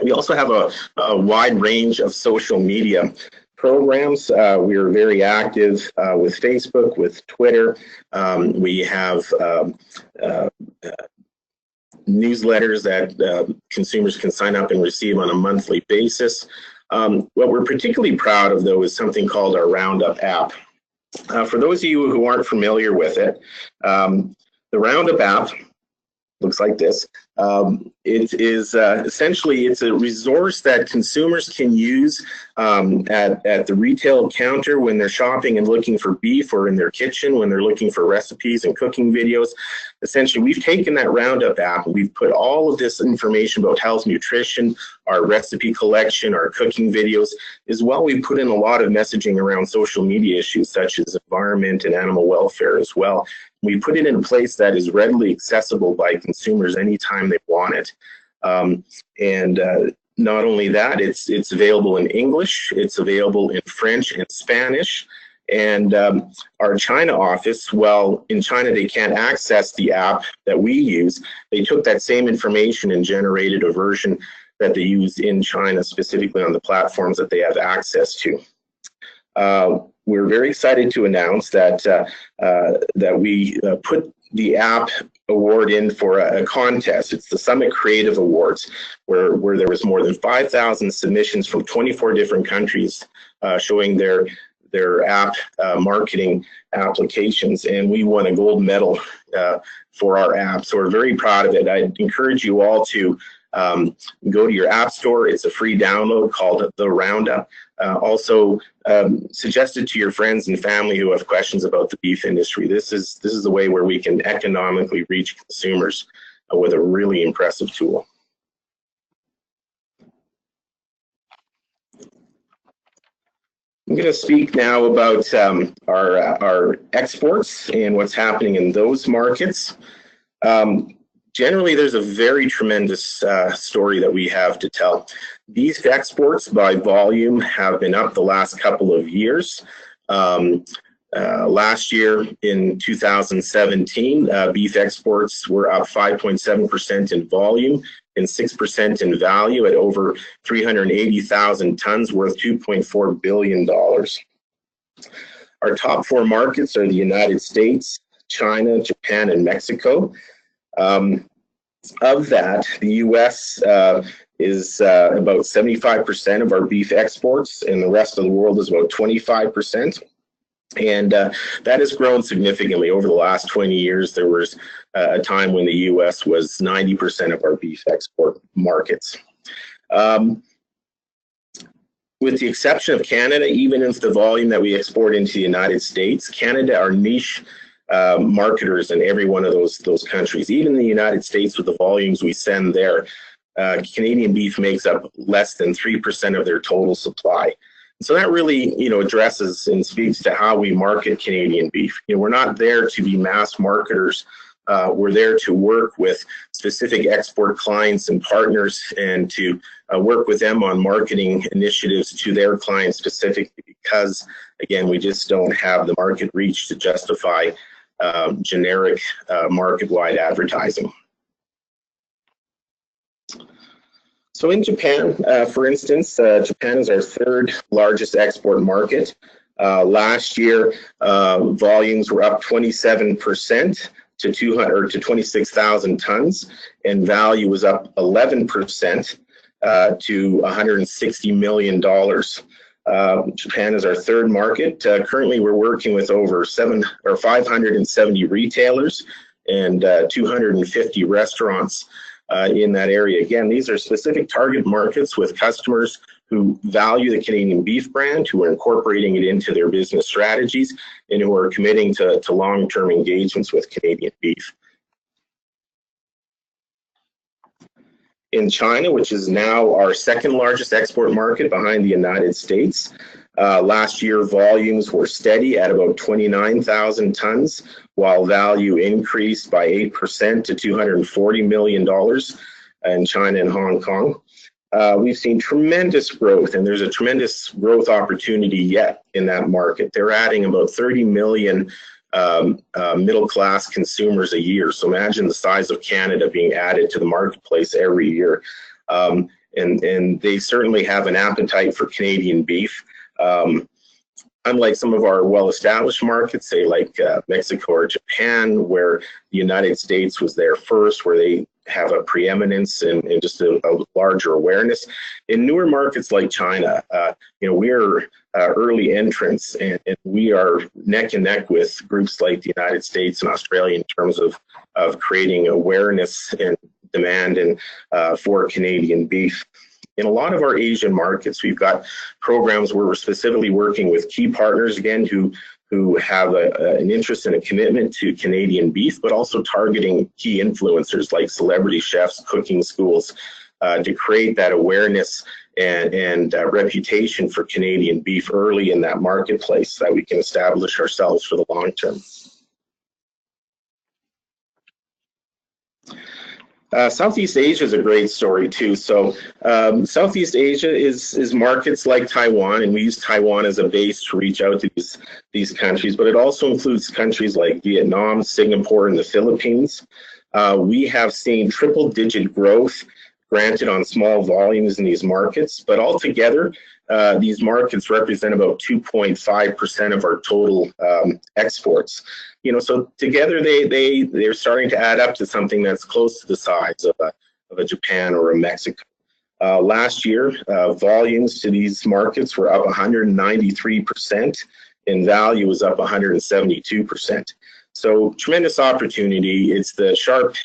S5: We also have a wide range of social media programs. We are very active with Facebook, with Twitter. We have newsletters that consumers can sign up and receive on a monthly basis. What we're particularly proud of, though, is something called our Roundup app. For those of you who aren't familiar with it, the Roundup app looks like this. It is essentially, it's a resource that consumers can use at the retail counter when they're shopping and looking for beef, or in their kitchen when they're looking for recipes and cooking videos. Essentially, we've taken that Roundup app and we've put all of this information about health, nutrition, our recipe collection, our cooking videos, as well. We put in a lot of messaging around social media issues such as environment and animal welfare as well. We put it in a place that is readily accessible by consumers anytime they want it. Not only that, it's available in English, it's available in French and Spanish. And our China office, well, in China they can't access the app that we use. They took that same information and generated a version that they use in China, specifically on the platforms that they have access to. We're very excited to announce that that we put the app award in for a contest. It's the Summit Creative Awards, where there was more than 5,000 submissions from 24 different countries showing their app marketing applications, and we won a gold medal for our app. So we're very proud of it. I encourage you all to go to your app store. It's a free download called The Roundup. Also, suggest it to your friends and family who have questions about the beef industry. This is the way where we can economically reach consumers with a really impressive tool. I'm going to speak now about our exports and what's happening in those markets. Generally, there's a very tremendous story that we have to tell. Beef exports by volume have been up the last couple of years. Last year, in 2017, beef exports were up 5.7% in volume and 6% in value at over 380,000 tons, worth $2.4 billion. Our top four markets are the United States, China, Japan, and Mexico. Of that, the U.S. is about 75% of our beef exports, and the rest of the world is about 25%. And that has grown significantly over the last 20 years. There was a time when the U.S. was 90% of our beef export markets. With the exception of Canada, even if the volume that we export into the United States, Canada are niche marketers in every one of those countries. Even in the United States, with the volumes we send there, Canadian beef makes up less than 3% of their total supply. So that really, addresses and speaks to how we market Canadian beef. We're not there to be mass marketers. We're there to work with specific export clients and partners, and to work with them on marketing initiatives to their clients specifically, because, again, we just don't have the market reach to justify generic market-wide advertising. So in Japan, for instance, Japan is our third largest export market. Last year, volumes were up 27% to 26,000 tons, and value was up 11% to $160 million. Japan is our third market. Currently, we're working with over 570 retailers and 250 restaurants in that area. Again, these are specific target markets with customers who value the Canadian beef brand, who are incorporating it into their business strategies, and who are committing to long-term engagements with Canadian beef. In China, which is now our second largest export market behind the United States, last year volumes were steady at about 29,000 tons, while value increased by 8% to $240 million in China and Hong Kong. We've seen tremendous growth, and there's a tremendous growth opportunity yet in that market. They're adding about 30 million middle-class consumers a year. So imagine the size of Canada being added to the marketplace every year. And they certainly have an appetite for Canadian beef. Unlike some of our well-established markets, say like Mexico or Japan, where the United States was there first, where they have a preeminence and just a larger awareness. In newer markets like China, we're early entrants, and we are neck and neck with groups like the United States and Australia in terms of creating awareness and demand and for Canadian beef. In a lot of our Asian markets, we've got programs where we're specifically working with key partners, again, who have an interest and a commitment to Canadian beef, but also targeting key influencers like celebrity chefs, cooking schools, to create that awareness and reputation for Canadian beef early in that marketplace so that we can establish ourselves for the long term. Southeast Asia is a great story too. So Southeast Asia is markets like Taiwan, and we use Taiwan as a base to reach out to these countries, but it also includes countries like Vietnam, Singapore, and the Philippines. We have seen triple-digit growth, granted on small volumes in these markets, but altogether, these markets represent about 2.5% of our total exports. So together they're starting to add up to something that's close to the size of a Japan or a Mexico. Last year, volumes to these markets were up 193%, and value was up 172%. So tremendous opportunity. It's the sharp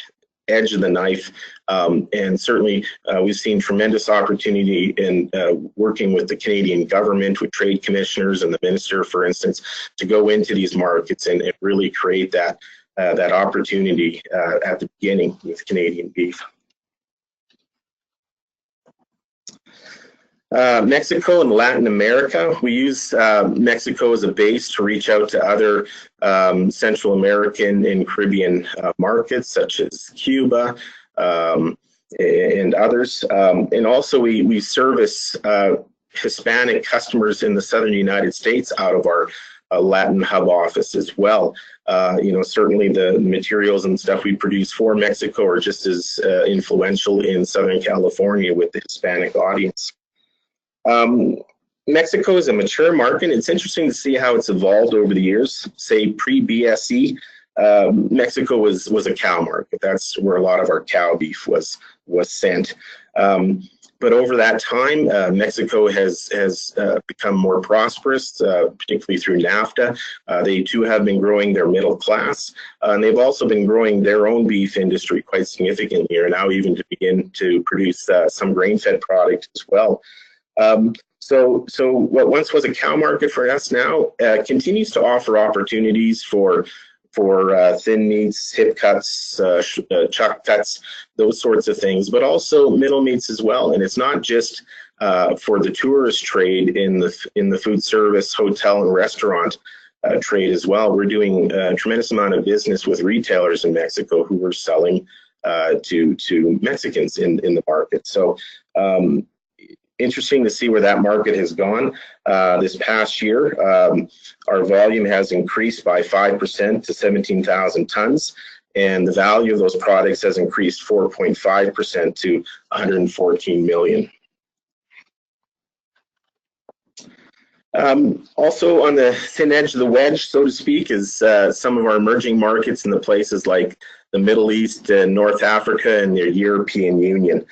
S5: edge of the knife, and certainly we've seen tremendous opportunity in working with the Canadian government, with trade commissioners and the minister, for instance, to go into these markets and really create that opportunity at the beginning with Canadian beef. Mexico and Latin America. We use Mexico as a base to reach out to other Central American and Caribbean markets, such as Cuba and others. And also we service Hispanic customers in the southern United States out of our Latin hub office as well. Certainly the materials and stuff we produce for Mexico are just as influential in Southern California with the Hispanic audience. Mexico is a mature market. It's interesting to see how it's evolved over the years. Say pre-BSE, Mexico was a cow market. That's where a lot of our cow beef was sent. But over that time, Mexico has become more prosperous, particularly through NAFTA. They too have been growing their middle class, and they've also been growing their own beef industry quite significantly, or now even to begin to produce some grain-fed product as well. So what once was a cow market for us now continues to offer opportunities for thin meats, hip cuts, chuck cuts, those sorts of things, but also middle meats as well. And it's not just for the tourist trade in the food service, hotel, and restaurant trade as well. We're doing a tremendous amount of business with retailers in Mexico who are selling to Mexicans in the market. So interesting to see where that market has gone. This past year, our volume has increased by 5% to 17,000 tons, and the value of those products has increased 4.5% to 114 million. Also on the thin edge of the wedge, so to speak, is some of our emerging markets in the places like the Middle East and North Africa and the European Union.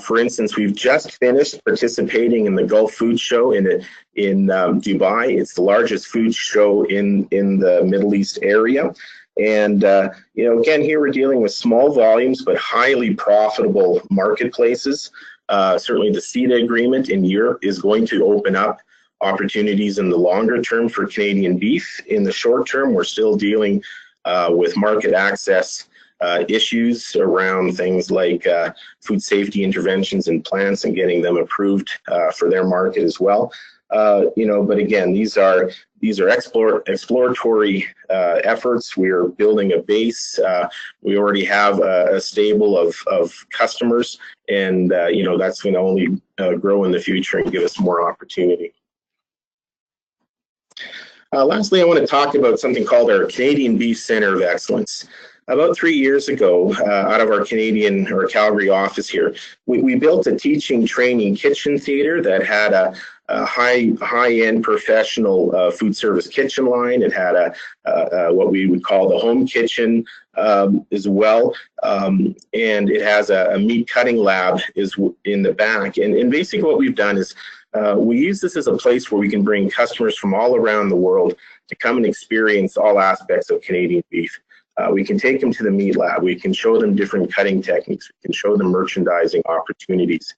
S5: For instance, we've just finished participating in the Gulf Food Show in Dubai. It's the largest food show in the Middle East area. And, again, here we're dealing with small volumes, but highly profitable marketplaces. Certainly the CETA agreement in Europe is going to open up opportunities in the longer term for Canadian beef. In the short term, we're still dealing with market access issues around things like food safety interventions in plants and getting them approved for their market as well. But again, these are exploratory efforts. We are building a base. We already have a stable of customers, and that's going to only grow in the future and give us more opportunity. Lastly, I want to talk about something called our Canadian Beef Center of Excellence. About 3 years ago, out of our Calgary office here, we built a teaching, training kitchen theater that had high-end professional food service kitchen line. It had what we would call the home kitchen as well, and it has a meat cutting lab is in the back. And basically what we've done is we use this as a place where we can bring customers from all around the world to come and experience all aspects of Canadian beef. We can take them to the meat lab. We can show them different cutting techniques. We can show them merchandising opportunities.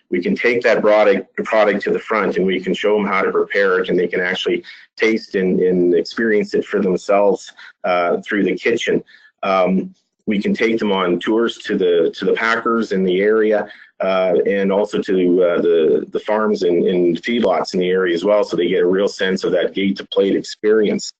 S5: We can take that product to the front and we can show them how to prepare it, and they can actually taste and experience it for themselves through the kitchen. We can take them on tours to the packers in the area, and also to the farms and feedlots in the area as well, so they get a real sense of that gate to plate experience.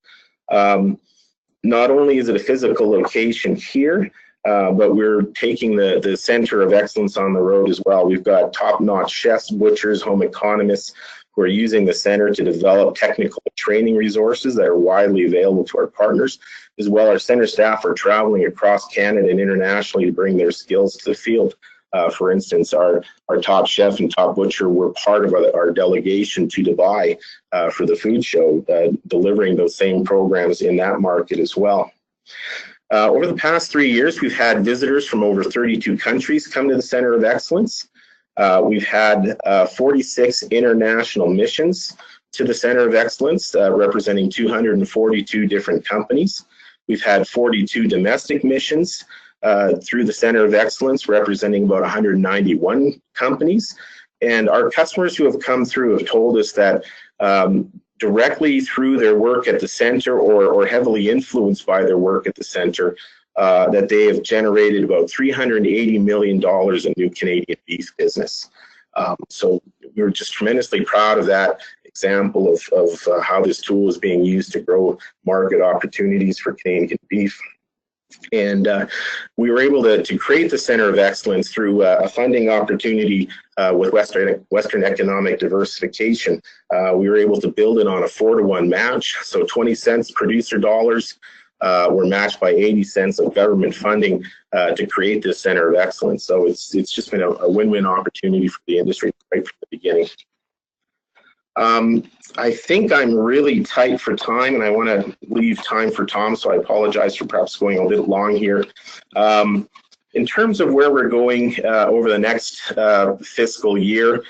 S5: Not only is it a physical location here, but we're taking the center of excellence on the road as well. We've got top-notch chefs, butchers, home economists who are using the center to develop technical training resources that are widely available to our partners. As well, our center staff are traveling across Canada and internationally to bring their skills to the field. For instance, our top chef and top butcher were part of our delegation to Dubai for the food show, delivering those same programs in that market as well. Over the past 3 years, we've had visitors from over 32 countries come to the Center of Excellence. We've had 46 international missions to the Center of Excellence, representing 242 different companies. We've had 42 domestic missions through the Center of Excellence, representing about 191 companies. And our customers who have come through have told us that directly through their work at the center or heavily influenced by their work at the center, that they have generated about $380 million in new Canadian beef business. So we're just tremendously proud of that example of how this tool is being used to grow market opportunities for Canadian beef. And we were able to create the Center of Excellence through a funding opportunity with Western Economic Diversification. We were able to build it on a 4-to-1 match, so 20 cents producer dollars were matched by 80 cents of government funding to create this Center of Excellence. So it's just been a win-win opportunity for the industry right from the beginning. I think I'm really tight for time, and I want to leave time for Tom, so I apologize for perhaps going a little long here. In terms of where we're going over the next fiscal year,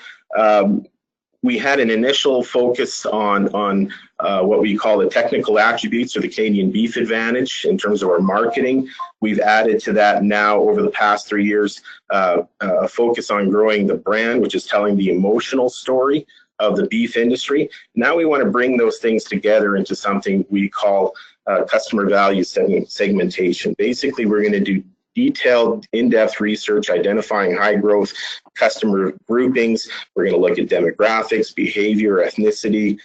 S5: we had an initial focus on what we call the technical attributes or the Canadian beef advantage in terms of our marketing. We've added to that now over the past 3 years a focus on growing the brand, which is telling the emotional story of the beef industry. Now we want to bring those things together into something we call customer value segmentation. Basically, we're going to do detailed, in-depth research identifying high growth customer groupings. We're going to look at demographics, behavior, ethnicity,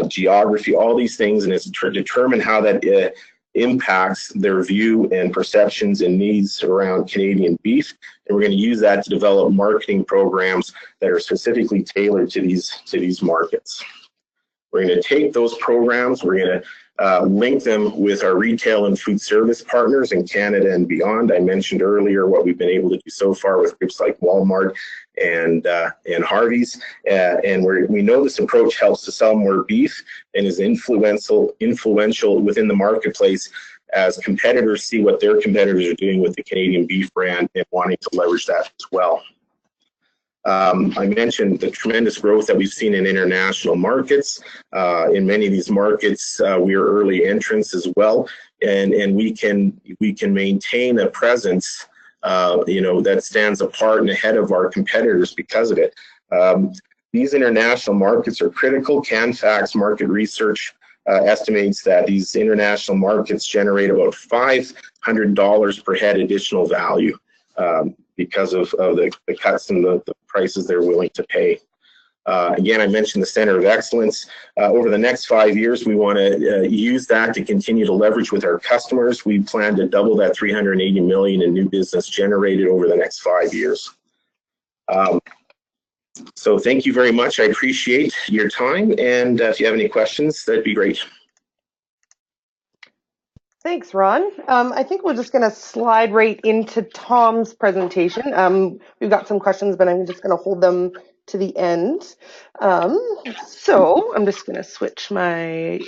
S5: geography, all these things, and it's to determine how that impacts their view and perceptions and needs around Canadian beef. And we're going to use that to develop marketing programs that are specifically tailored to these markets. We're going to take those programs, we're going to link them with our retail and food service partners in Canada and beyond. I mentioned earlier what we've been able to do so far with groups like Walmart and Harvey's, and we know this approach helps to sell more beef and is influential within the marketplace as competitors see what their competitors are doing with the Canadian beef brand and wanting to leverage that as well. I mentioned the tremendous growth that we've seen in international markets. In many of these markets, we are early entrants as well, and we can maintain a presence, that stands apart and ahead of our competitors because of it. These international markets are critical. Canfax market research estimates that these international markets generate about $500 per head additional value because of the cuts and the prices they're willing to pay. Again, I mentioned the Center of Excellence. Over the next 5 years, we want to use that to continue to leverage with our customers. We plan to double that $380 million in new business generated over the next 5 years. So thank you very much. I appreciate your time, and if you have any questions, that'd be great.
S2: Thanks, Ron. I think we're just going to slide right into Tom's presentation. We've got some questions, but I'm just going to hold them to the end. So I'm just going to switch my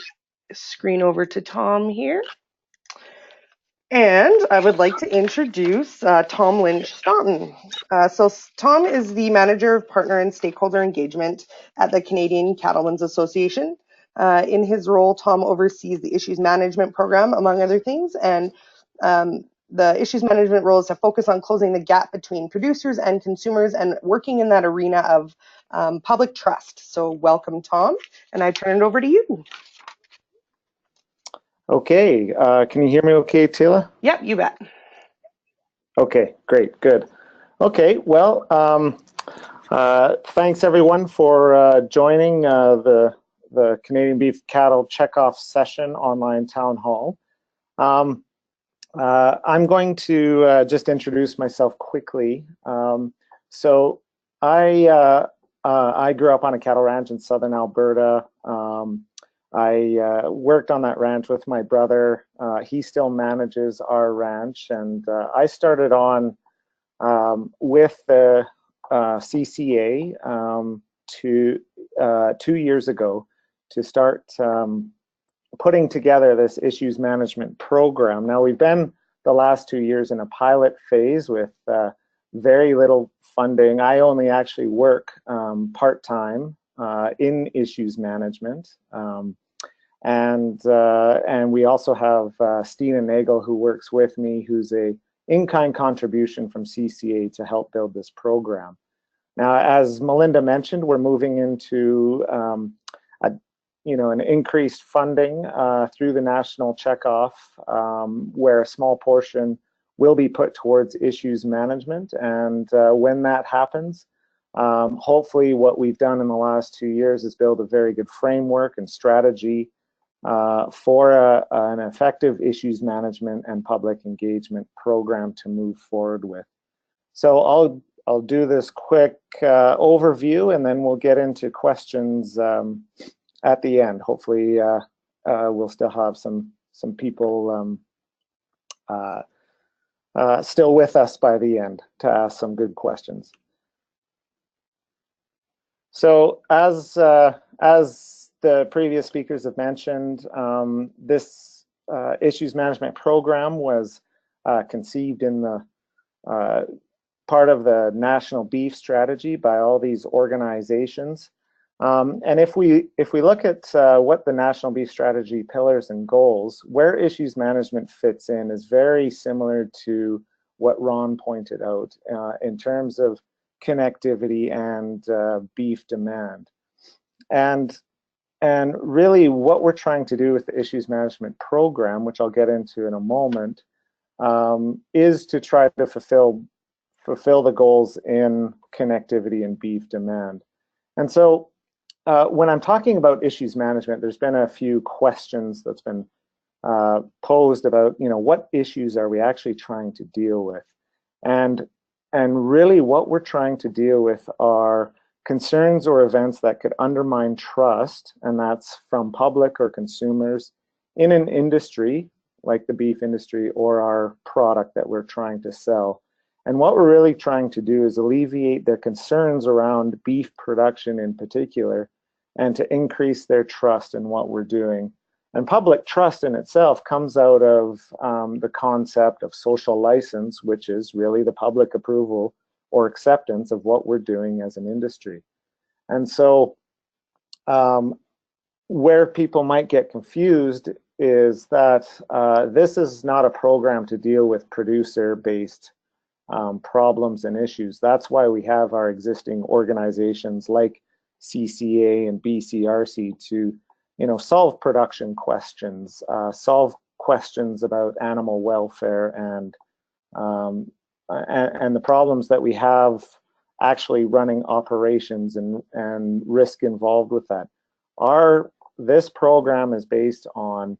S2: screen over to Tom here. And I would like to introduce Tom Lynch-Staunton. So Tom is the Manager of Partner and Stakeholder Engagement at the Canadian Cattlemen's Association. In his role, Tom oversees the Issues Management Program, among other things, and the Issues Management role is to focus on closing the gap between producers and consumers and working in that arena of public trust. So welcome, Tom, and I turn it over to you.
S6: Okay, can you hear me okay, Tila?
S2: Yep, you bet.
S6: Okay, great, good. Okay, well, thanks everyone for joining the Canadian Beef Cattle Checkoff Session online town hall. I'm going to just introduce myself quickly. So I grew up on a cattle ranch in southern Alberta. I worked on that ranch with my brother. He still manages our ranch, and I started on with the CCA 2 years ago to start putting together this issues management program. Now, we've been the last 2 years in a pilot phase with very little funding. I only actually work part-time in issues management. And we also have Stina Nagel, who works with me, who's a in-kind contribution from CCA to help build this program. Now, as Melinda mentioned, we're moving into an increased funding through the national checkoff, where a small portion will be put towards issues management. And when that happens, hopefully what we've done in the last 2 years is build a very good framework and strategy for an effective issues management and public engagement program to move forward with. So I'll do this quick overview, and then we'll get into questions at the end. Hopefully we'll still have some people still with us by the end to ask some good questions. So as the previous speakers have mentioned, this issues management program was conceived in the part of the national beef strategy by all these organizations. And if we look at what the national beef strategy pillars and goals, where issues management fits in is very similar to what Ron pointed out in terms of connectivity and beef demand. And really what we're trying to do with the issues management program, which I'll get into in a moment, is to try to fulfill the goals in connectivity and beef demand. And so when I'm talking about issues management, there's been a few questions that's been posed about, what issues are we actually trying to deal with? And really what we're trying to deal with are concerns or events that could undermine trust, and that's from public or consumers in an industry like the beef industry or our product that we're trying to sell. And what we're really trying to do is alleviate their concerns around beef production in particular, and to increase their trust in what we're doing. And public trust in itself comes out of the concept of social license, which is really the public approval or acceptance of what we're doing as an industry. And so where people might get confused is that this is not a program to deal with producer-based problems and issues. That's why we have our existing organizations like CCA and BCRC to solve production questions, solve questions about animal welfare and the problems that we have actually running operations and risk involved with that. This program is based on,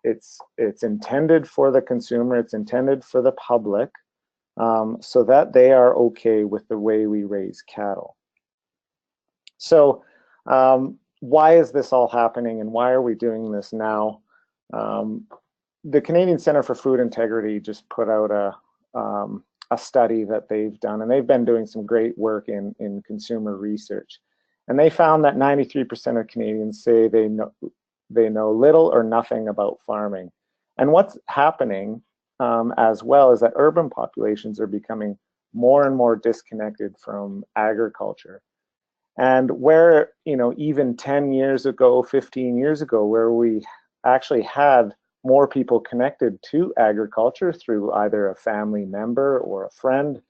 S6: it's intended for the consumer, it's intended for the public, so that they are okay with the way we raise cattle. So why is this all happening and why are we doing this now? The Canadian Centre for Food Integrity just put out a study that they've done, and they've been doing some great work in consumer research. And they found that 93% of Canadians say they know little or nothing about farming. And what's happening as well is that urban populations are becoming more and more disconnected from agriculture. And where, even 10 years ago, 15 years ago, where we actually had more people connected to agriculture through either a family member or a friend,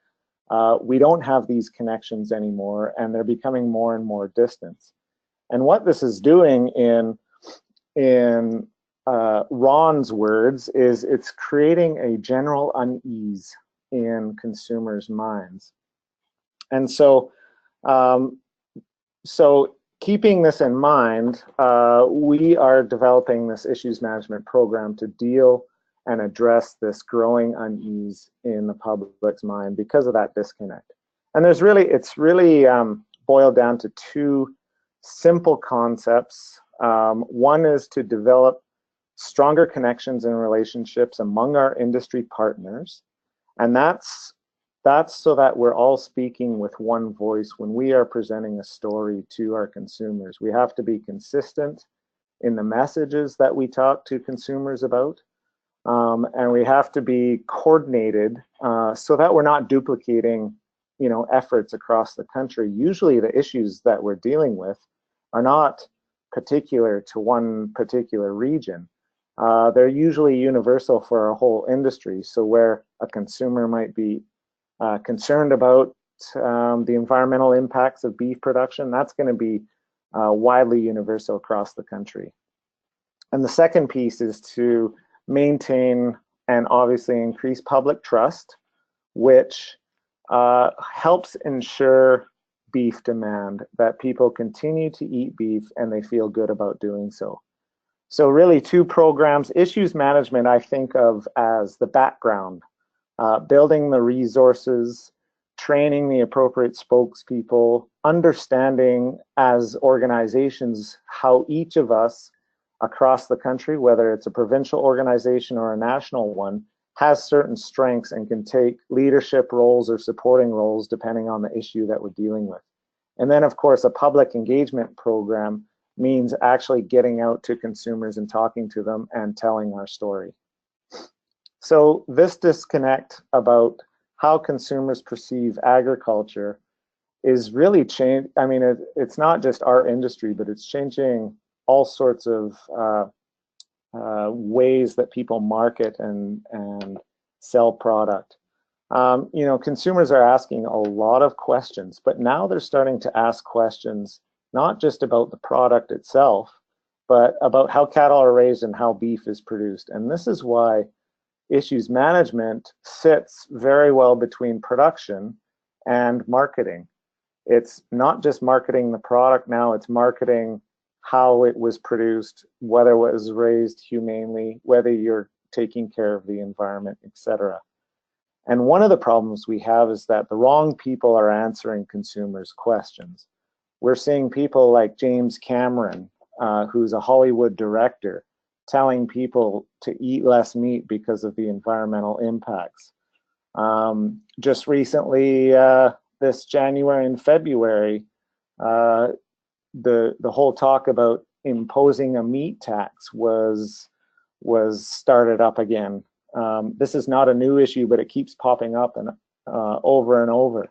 S6: we don't have these connections anymore, and they're becoming more and more distant. And what this is doing in Ron's words is it's creating a general unease in consumers' minds. And so, keeping this in mind, we are developing this issues management program to deal and address this growing unease in the public's mind because of that disconnect. And it's really boiled down to two simple concepts. One is to develop stronger connections and relationships among our industry partners, and that's so that we're all speaking with one voice when we are presenting a story to our consumers. We have to be consistent in the messages that we talk to consumers about, and we have to be coordinated so that we're not duplicating, efforts across the country. Usually the issues that we're dealing with are not particular to one particular region. They're usually universal for our whole industry. So where a consumer might be concerned about the environmental impacts of beef production, that's going to be widely universal across the country. And the second piece is to maintain and obviously increase public trust, which helps ensure beef demand, that people continue to eat beef and they feel good about doing so. So really two programs. Issues management I think of as the background, building the resources, training the appropriate spokespeople, understanding as organizations how each of us across the country, whether it's a provincial organization or a national one, has certain strengths and can take leadership roles or supporting roles depending on the issue that we're dealing with. And then of course a public engagement program means actually getting out to consumers and talking to them and telling our story. So this disconnect about how consumers perceive agriculture is really changed. I mean, it's not just our industry, but it's changing all sorts of ways that people market and sell product. Consumers are asking a lot of questions, but now they're starting to ask questions not just about the product itself, but about how cattle are raised and how beef is produced. And this is why issues management sits very well between production and marketing. It's not just marketing the product now, it's marketing how it was produced, whether it was raised humanely, whether you're taking care of the environment, etc. And one of the problems we have is that the wrong people are answering consumers' questions. We're seeing people like James Cameron, who's a Hollywood director, telling people to eat less meat because of the environmental impacts. Just recently, this January and February, the whole talk about imposing a meat tax was started up again. This is not a new issue, but it keeps popping up and over and over.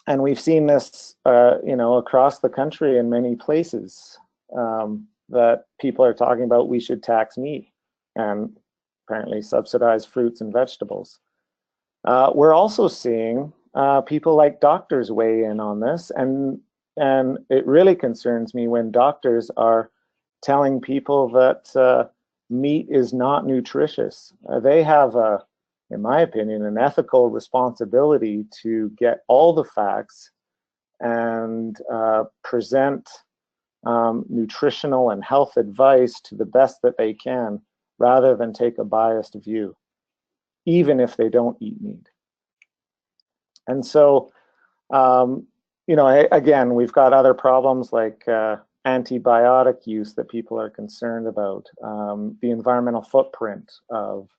S6: And we've seen this, across the country in many places, that people are talking about we should tax meat and apparently subsidize fruits and vegetables. We're also seeing people like doctors weigh in on this, and it really concerns me when doctors are telling people that meat is not nutritious. They have, in my opinion, an ethical responsibility to get all the facts and present nutritional and health advice to the best that they can, rather than take a biased view, even if they don't eat meat. And so, again, we've got other problems like antibiotic use that people are concerned about, the environmental footprint of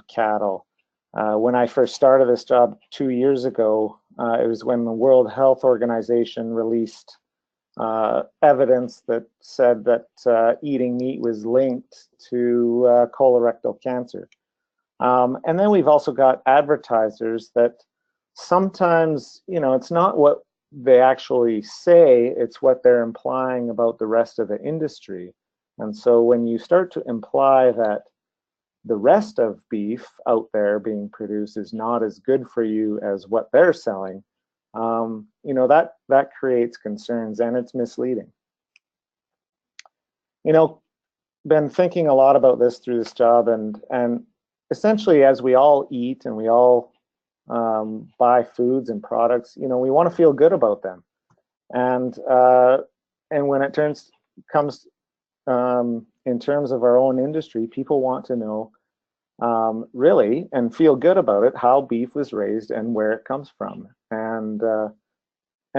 S6: cattle, When I first started this job 2 years ago, it was when the World Health Organization released evidence that said that eating meat was linked to colorectal cancer. And then we've also got advertisers that sometimes, it's not what they actually say, it's what they're implying about the rest of the industry. And so when you start to imply that the rest of beef out there being produced is not as good for you as what they're selling, that creates concerns, and it's misleading. Been thinking a lot about this through this job, and essentially, as we all eat and we all buy foods and products, we want to feel good about them, and when it comes in terms of our own industry, people want to know really and feel good about it, how beef was raised and where it comes from, and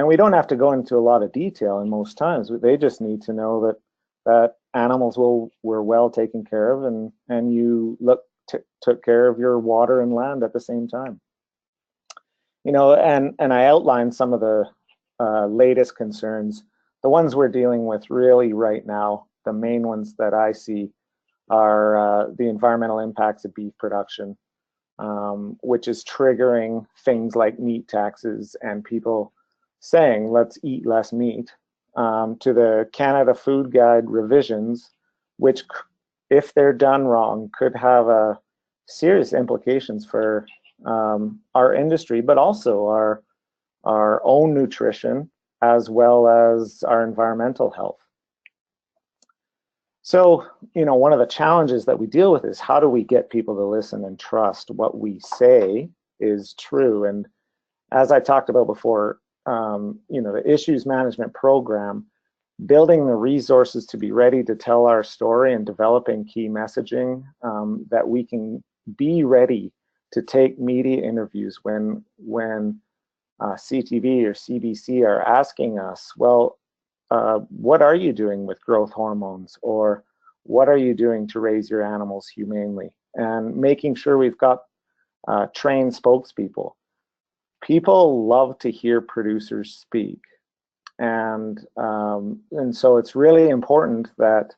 S6: we don't have to go into a lot of detail. And most times, they just need to know that animals were well taken care of, and you took care of your water and land at the same time. And I outlined some of the latest concerns, the ones we're dealing with really right now. The main ones that I see are the environmental impacts of beef production, which is triggering things like meat taxes and people saying, let's eat less meat, to the Canada Food Guide revisions, which, if they're done wrong, could have serious implications for our industry, but also our own nutrition, as well as our environmental health. So, one of the challenges that we deal with is, how do we get people to listen and trust what we say is true? And as I talked about before, the issues management program, building the resources to be ready to tell our story and developing key messaging, that we can be ready to take media interviews when CTV or CBC are asking us, well, what are you doing with growth hormones, or what are you doing to raise your animals humanely? And making sure we've got trained spokespeople. People love to hear producers speak, and so it's really important that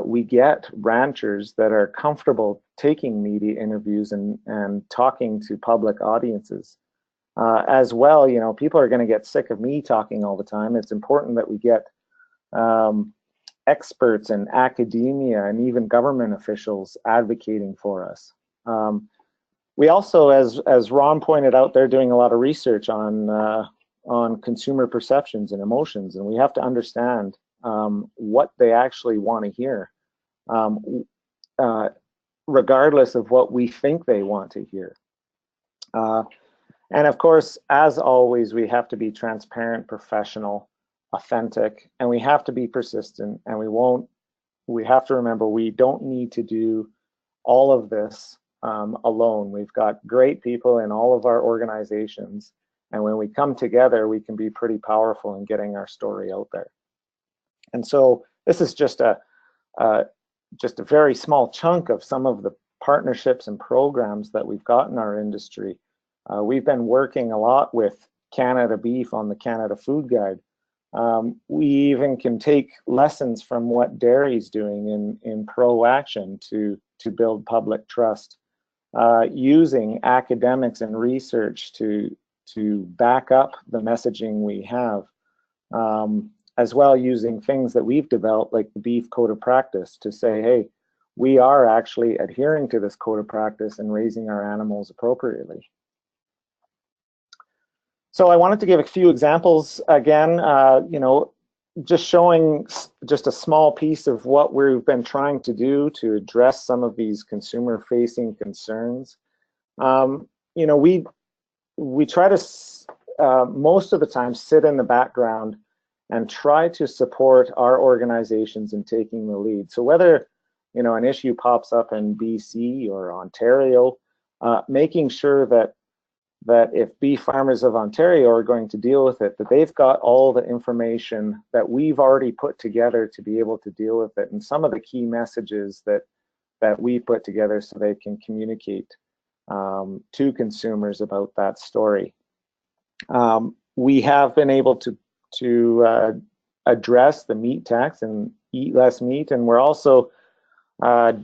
S6: we get ranchers that are comfortable taking media interviews and talking to public audiences. As well, people are going to get sick of me talking all the time. It's important that we get experts in academia and even government officials advocating for us. We also, as Ron pointed out, they're doing a lot of research on consumer perceptions and emotions, and we have to understand what they actually want to hear, regardless of what we think they want to hear. And of course, as always, we have to be transparent, professional, authentic, and we have to be persistent, and we have to remember we don't need to do all of this alone. We've got great people in all of our organizations, and when we come together, we can be pretty powerful in getting our story out there. And so this is just a very small chunk of some of the partnerships and programs that we've got in our industry. We've been working a lot with Canada Beef on the Canada Food Guide. We even can take lessons from what dairy's doing in pro-action to build public trust, using academics and research to back up the messaging we have, as well using things that we've developed, like the Beef Code of Practice, to say, hey, we are actually adhering to this code of practice and raising our animals appropriately. So I wanted to give a few examples again, just showing just a small piece of what we've been trying to do to address some of these consumer-facing concerns. We try to most of the time sit in the background and try to support our organizations in taking the lead. So whether an issue pops up in BC or Ontario, making sure that if beef farmers of Ontario are going to deal with it, that they've got all the information that we've already put together to be able to deal with it, and some of the key messages that we put together so they can communicate to consumers about that story. We have been able to address the meat tax and eat less meat, and we're also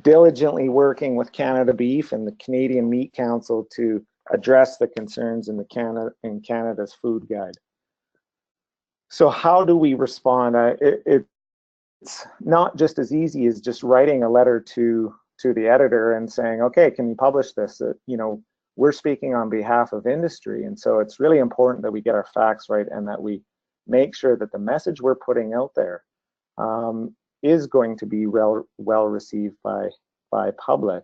S6: diligently working with Canada Beef and the Canadian Meat Council to address the concerns in Canada's food guide. So how do we respond? It's not just as easy as just writing a letter to the editor and saying, okay, can you publish this? You know, we're speaking on behalf of industry, and so it's really important that we get our facts right and that we make sure that the message we're putting out there is going to be well received by public.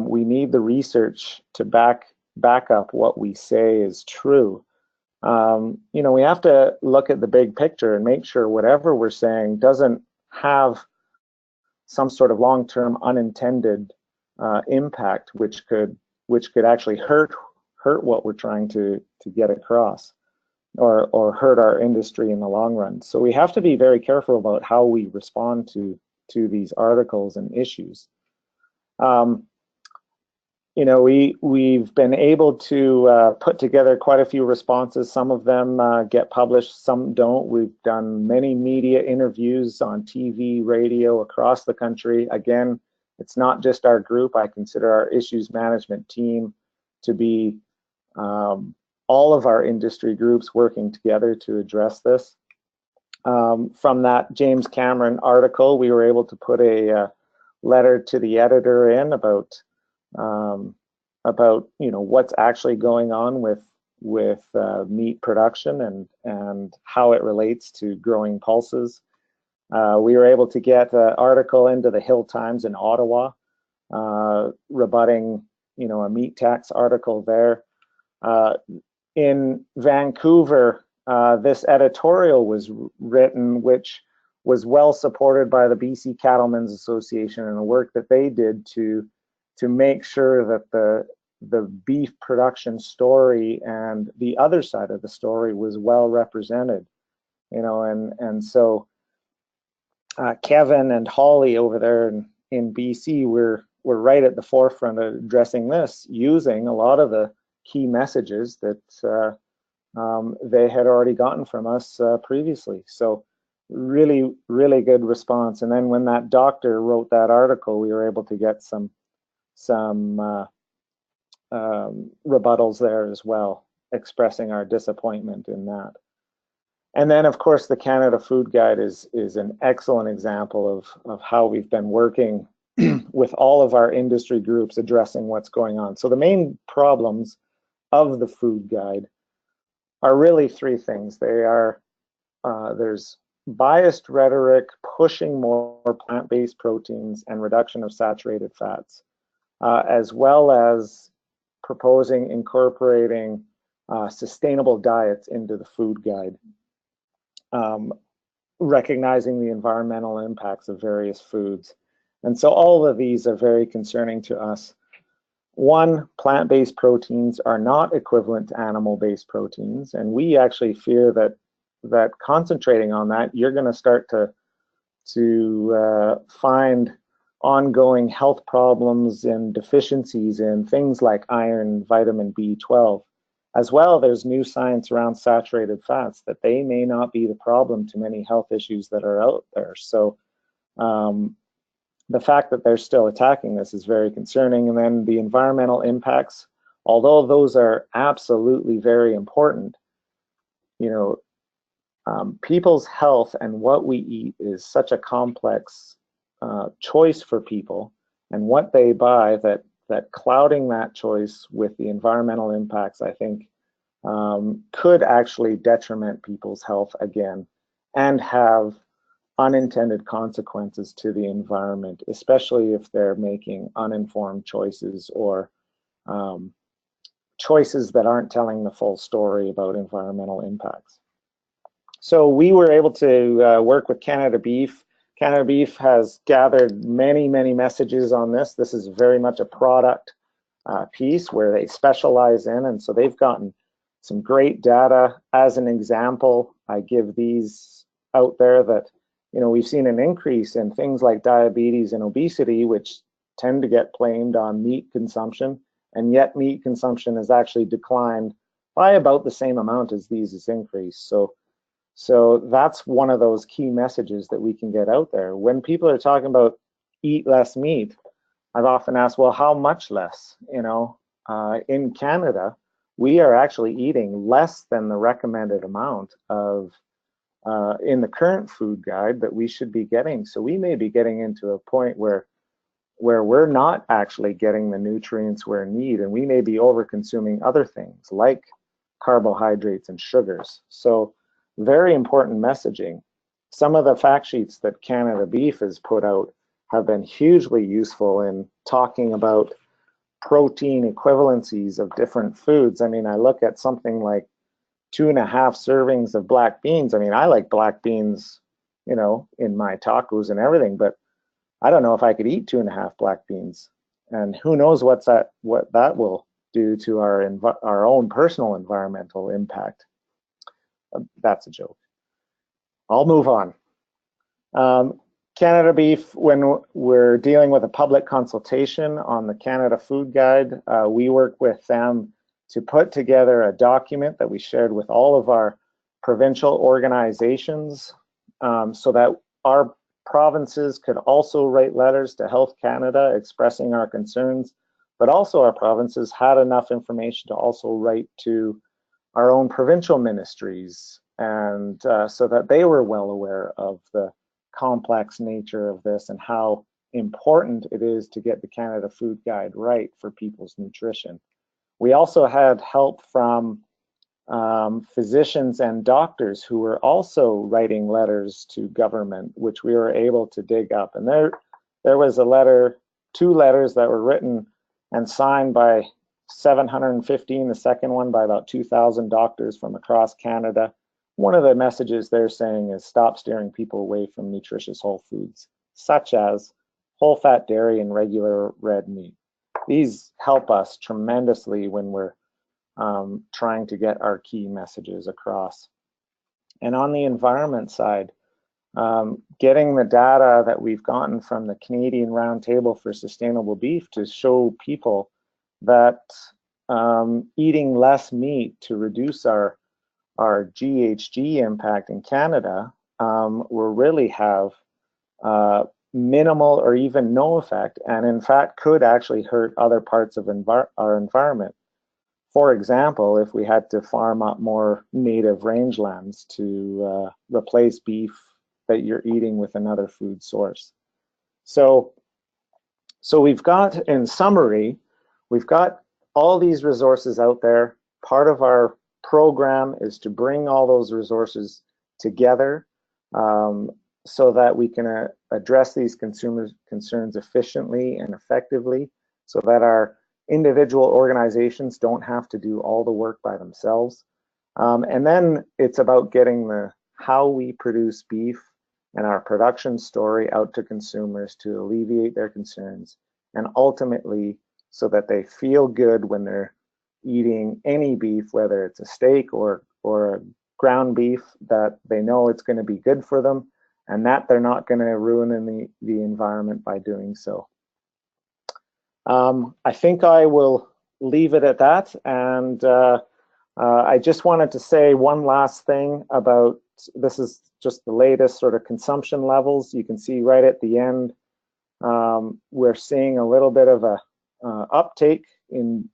S6: We need the research to back up what we say is true. You know, we have to look at the big picture and make sure whatever we're saying doesn't have some sort of long-term unintended impact, which could actually hurt what we're trying to get across, or hurt our industry in the long run. So we have to be very careful about how we respond to these articles and issues. You know, we've been able to put together quite a few responses. Some of them get published, some don't. We've done many media interviews on TV, radio across the country. Again, it's not just our group. I consider our issues management team to be all of our industry groups working together to address this. From that James Cameron article, we were able to put a letter to the editor in about you know, what's actually going on with meat production and how it relates to growing pulses. We were able to get an article into the Hill Times in Ottawa, rebutting, you know, a meat tax article there. In Vancouver, this editorial was written, which was well supported by the BC Cattlemen's Association and the work that they did to make sure that the beef production story and the other side of the story was well represented, you know, and so Kevin and Holly over there in BC were right at the forefront of addressing this, using a lot of the key messages that they had already gotten from us previously. So really, really good response. And then when that doctor wrote that article, we were able to get some rebuttals there as well, expressing our disappointment in that. And then, of course, the Canada Food Guide is an excellent example of how we've been working with all of our industry groups addressing what's going on. So the main problems of the food guide are really three things. They are, there's biased rhetoric pushing more plant-based proteins and reduction of saturated fats, as well as proposing incorporating sustainable diets into the food guide, recognizing the environmental impacts of various foods. And so all of these are very concerning to us. One, plant-based proteins are not equivalent to animal-based proteins, and we actually fear that concentrating on that, you're going to start to find ongoing health problems and deficiencies in things like iron, vitamin B12. As well, there's new science around saturated fats that they may not be the problem to many health issues that are out there. So the fact that they're still attacking this is very concerning. And then the environmental impacts, although those are absolutely very important, you know, people's health and what we eat is such a complex choice for people, and what they buy, that clouding that choice with the environmental impacts, I think, could actually detriment people's health again and have unintended consequences to the environment, especially if they're making uninformed choices or choices that aren't telling the full story about environmental impacts. So we were able to work with Canada Beef. Canada Beef has gathered many, many messages on this. This is very much a product piece where they specialize in, and so they've gotten some great data. As an example, I give these out there that, you know, we've seen an increase in things like diabetes and obesity, which tend to get blamed on meat consumption, and yet meat consumption has actually declined by about the same amount as these has increased. So that's one of those key messages that we can get out there. When people are talking about eat less meat, I've often asked, well, how much less? You know, in Canada, we are actually eating less than the recommended amount of in the current food guide that we should be getting. So we may be getting into a point where we're not actually getting the nutrients we're in need, and we may be over consuming other things like carbohydrates and sugars. So very important messaging. Some of the fact sheets that Canada Beef has put out have been hugely useful in talking about protein equivalencies of different foods. I mean, I look at something like 2.5 servings of black beans. I mean, I like black beans, you know, in my tacos and everything, but I don't know if I could eat 2.5 black beans. And who knows what that will do to our own personal environmental impact. That's a joke. I'll move on. Canada Beef, when we're dealing with a public consultation on the Canada Food Guide, we work with them to put together a document that we shared with all of our provincial organizations so that our provinces could also write letters to Health Canada expressing our concerns, but also our provinces had enough information to also write to our own provincial ministries, and so that they were well aware of the complex nature of this and how important it is to get the Canada Food Guide right for people's nutrition. We also had help from physicians and doctors who were also writing letters to government, which we were able to dig up. And there was a letter, 2 letters that were written and signed by 715, the second one by about 2,000 doctors from across Canada. One of the messages they're saying is stop steering people away from nutritious whole foods, such as whole fat dairy and regular red meat. These help us tremendously when we're trying to get our key messages across. And on the environment side, getting the data that we've gotten from the Canadian Roundtable for Sustainable Beef to show people that eating less meat to reduce our GHG impact in Canada will really have minimal or even no effect, and in fact could actually hurt other parts of our environment. For example, if we had to farm up more native rangelands to replace beef that you're eating with another food source. So we've got, in summary, we've got all these resources out there. Part of our program is to bring all those resources together so that we can address these consumers' concerns efficiently and effectively, so that our individual organizations don't have to do all the work by themselves. And then it's about getting how we produce beef and our production story out to consumers to alleviate their concerns, and ultimately so that they feel good when they're eating any beef, whether it's a steak or a ground beef, that they know it's going to be good for them and that they're not going to ruin the environment by doing so. I think I will leave it at that, and I just wanted to say one last thing about, this is just the latest sort of consumption levels. You can see right at the end, we're seeing a little bit of a uptake in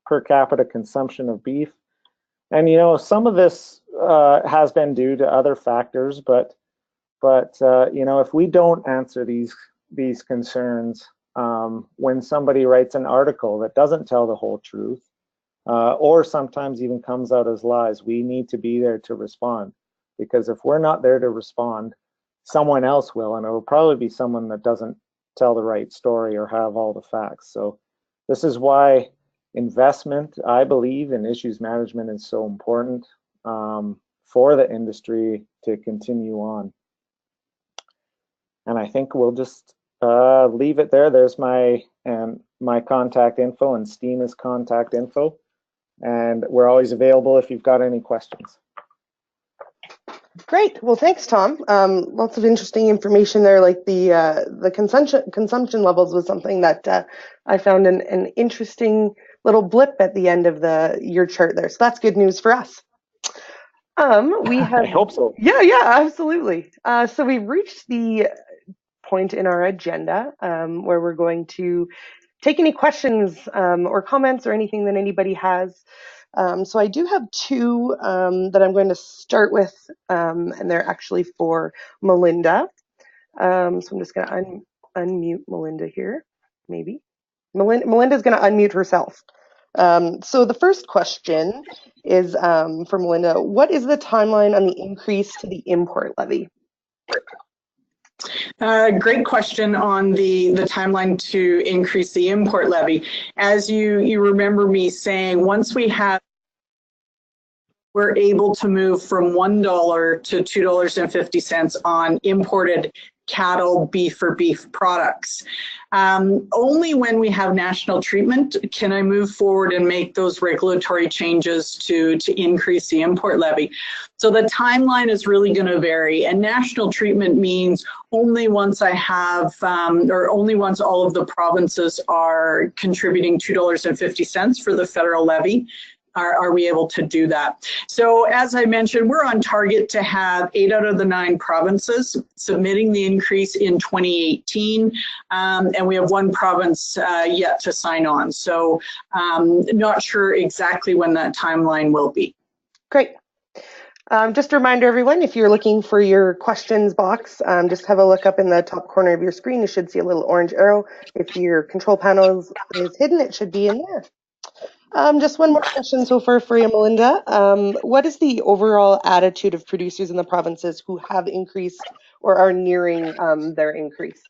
S6: per capita consumption of beef. And you know, some of this has been due to other factors, but you know, if we don't answer these concerns, when somebody writes an article that doesn't tell the whole truth, or sometimes even comes out as lies, we need to be there to respond. Because if we're not there to respond, someone else will, and it will probably be someone that doesn't tell the right story or have all the facts. So this is why investment, I believe, in issues management is so important for the industry to continue on. And I think we'll just leave it there. There's my contact info and Stina's contact info, and we're always available if you've got any questions.
S2: Great. Well, thanks, Tom. Lots of interesting information there, like the consumption levels was something that I found an interesting little blip at the end of your chart there. So that's good news for us. We have.
S6: I hope so.
S2: Yeah, absolutely. So we've reached the point in our agenda where we're going to take any questions or comments or anything that anybody has. So I do have two that I'm going to start with, and they're actually for Melinda. So I'm just going to unmute Melinda here, maybe. Melinda's going to unmute herself. So the first question is for Melinda. What is the timeline on the increase to the import levy?
S3: Great question on the timeline to increase the import levy. As you remember me saying, once we're able to move from $1 to $2.50 on imported cattle, beef, or beef products. Only when we have national treatment can I move forward and make those regulatory changes to increase the import levy. So the timeline is really going to vary, and national treatment means only once I have, or only once all of the provinces are contributing $2.50 for the federal levy. Are we able to do that? So as I mentioned, we're on target to have 8 out of the 9 provinces submitting the increase in 2018, and we have 1 province yet to sign on. So not sure exactly when that timeline will be.
S2: Great. Just a reminder, everyone, if you're looking for your questions box, just have a look up in the top corner of your screen. You should see a little orange arrow. If your control panel is hidden, it should be in there. Just one more question so far for you, Melinda. What is the overall attitude of producers in the provinces who have increased or are nearing their increase?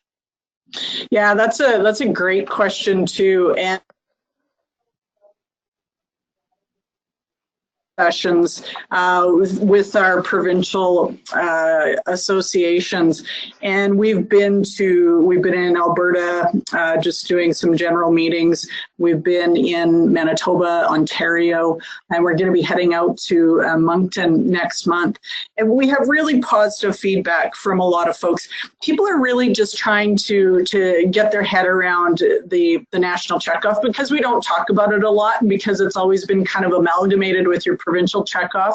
S3: Yeah, that's a great question too. And sessions with our provincial associations, and we've been in Alberta just doing some general meetings. We've been in Manitoba, Ontario, and we're going to be heading out to Moncton next month. And we have really positive feedback from a lot of folks. People are really just trying to get their head around the national checkoff, because we don't talk about it a lot, and because it's always been kind of amalgamated with your provincial checkoff.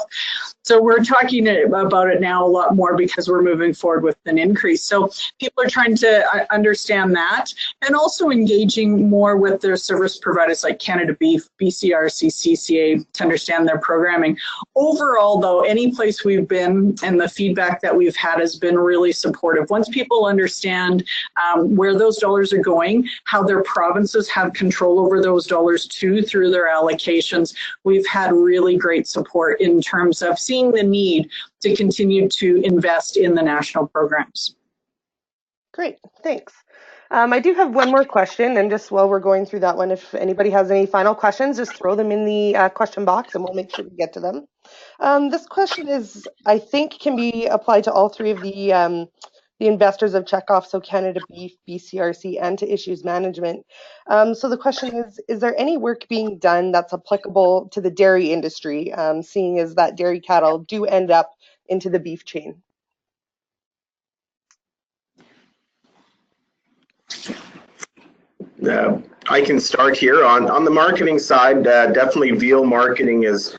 S3: So we're talking about it now a lot more because we're moving forward with an increase. So people are trying to understand that, and also engaging more with their service providers like Canada Beef, BCRC, CCA to understand their programming. Overall, though, any place we've been and the feedback that we've had has been really supportive. Once people understand where those dollars are going, how their provinces have control over those dollars too through their allocations, we've had really great support in terms of seeing the need to continue to invest in the national programs.
S2: Great, thanks. I do have one more question, and just while we're going through that one, if anybody has any final questions, just throw them in the question box and we'll make sure we get to them. This question is, I think, can be applied to all 3 of the investors of checkoff, so Canada Beef, BCRC, and to issues management. So the question is there any work being done that's applicable to the dairy industry, seeing as that dairy cattle do end up into the beef chain?
S5: I can start here on the marketing side. Definitely, veal marketing is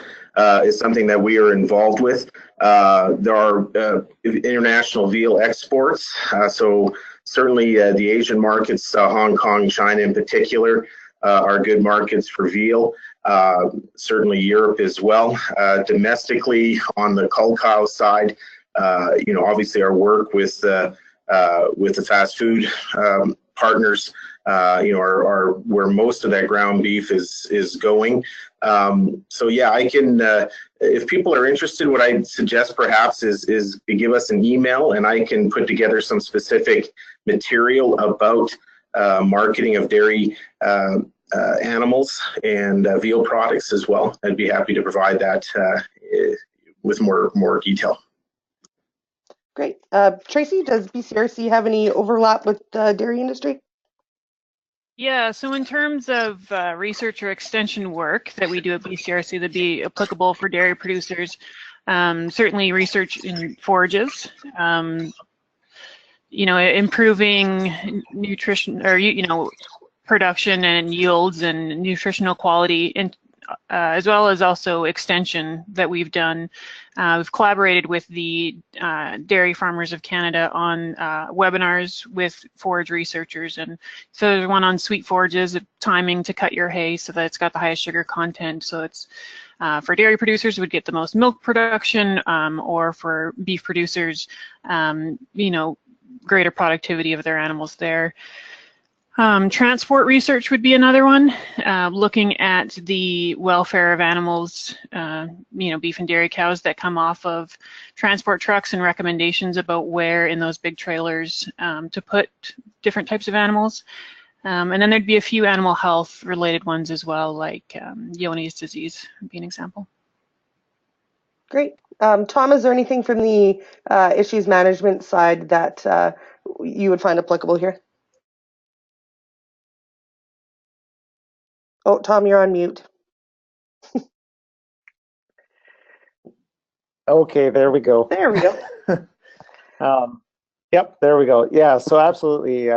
S5: something that we are involved with. There are international veal exports, so certainly the Asian markets, Hong Kong, China in particular, are good markets for veal. Certainly Europe as well. Domestically, on the cull cow side, obviously our work with the fast food partners, are where most of that ground beef is going. So yeah, I can, if people are interested, what I'd suggest perhaps is to give us an email, and I can put together some specific material about marketing of dairy animals and veal products as well. I'd be happy to provide that with more detail.
S2: Great. Tracy, does BCRC have any overlap with the dairy industry?
S4: Yeah, so in terms of research or extension work that we do at BCRC that'd be applicable for dairy producers, Certainly research in forages, you know, improving nutrition or, you know, production and yields and nutritional quality, and as well as also extension that we've done. We've collaborated with the Dairy Farmers of Canada on webinars with forage researchers, and so there's one on sweet forages, timing to cut your hay so that it's got the highest sugar content, so it's for dairy producers would get the most milk production, or for beef producers, you know, greater productivity of their animals there. Transport research would be another one, looking at the welfare of animals, you know, beef and dairy cows that come off of transport trucks, and recommendations about where in those big trailers to put different types of animals. And then there'd be a few animal health related ones as well, like Johne's disease would be an example.
S2: Great. Tom, is there anything from the issues management side that you would find applicable here? Oh, Tom, you're on mute.
S6: Okay, there we go.
S2: There we go.
S6: Yep, there we go. Yeah, so absolutely.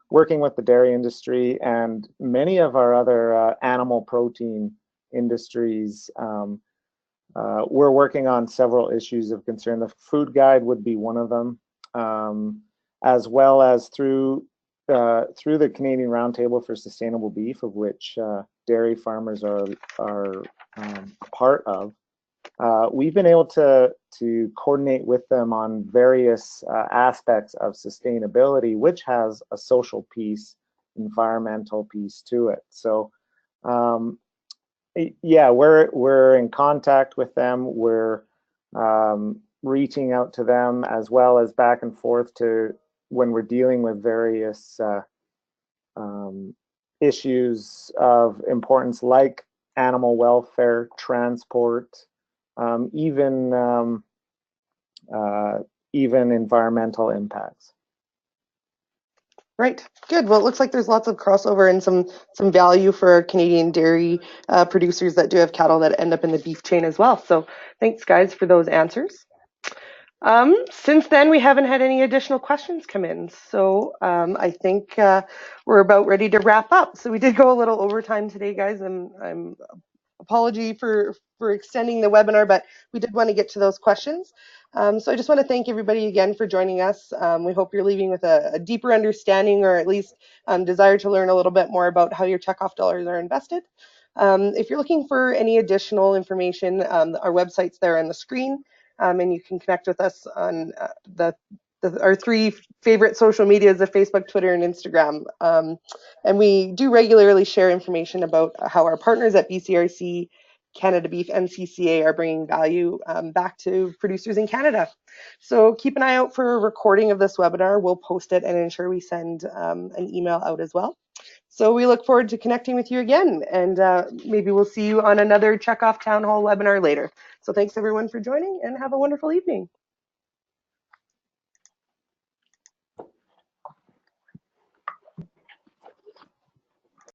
S6: Working with the dairy industry and many of our other animal protein industries, we're working on several issues of concern. The food guide would be one of them, as well as through the Canadian Roundtable for Sustainable Beef, of which dairy farmers are a part of. We've been able to coordinate with them on various aspects of sustainability, which has a social piece, environmental piece to it. So yeah, we're in contact with them. We're reaching out to them, as well as back and forth to when we're dealing with various issues of importance, like animal welfare, transport, even environmental impacts.
S2: Right. Good. Well, it looks like there's lots of crossover and some value for Canadian dairy producers that do have cattle that end up in the beef chain as well. So thanks, guys, for those answers. Since then, we haven't had any additional questions come in. So I think we're about ready to wrap up. So we did go a little overtime today, guys. I'm apology for extending the webinar, but we did want to get to those questions. So I just want to thank everybody again for joining us. We hope you're leaving with a deeper understanding, or at least desire to learn a little bit more about how your checkoff dollars are invested. If you're looking for any additional information, our website's there on the screen, and you can connect with us on our three favorite social medias of Facebook, Twitter, and Instagram. And we do regularly share information about how our partners at BCRC, Canada Beef, and CCA are bringing value back to producers in Canada. So keep an eye out for a recording of this webinar. We'll post it and ensure we send an email out as well. So we look forward to connecting with you again, and maybe we'll see you on another Checkoff Town Hall webinar later. So thanks everyone for joining, and have a wonderful evening.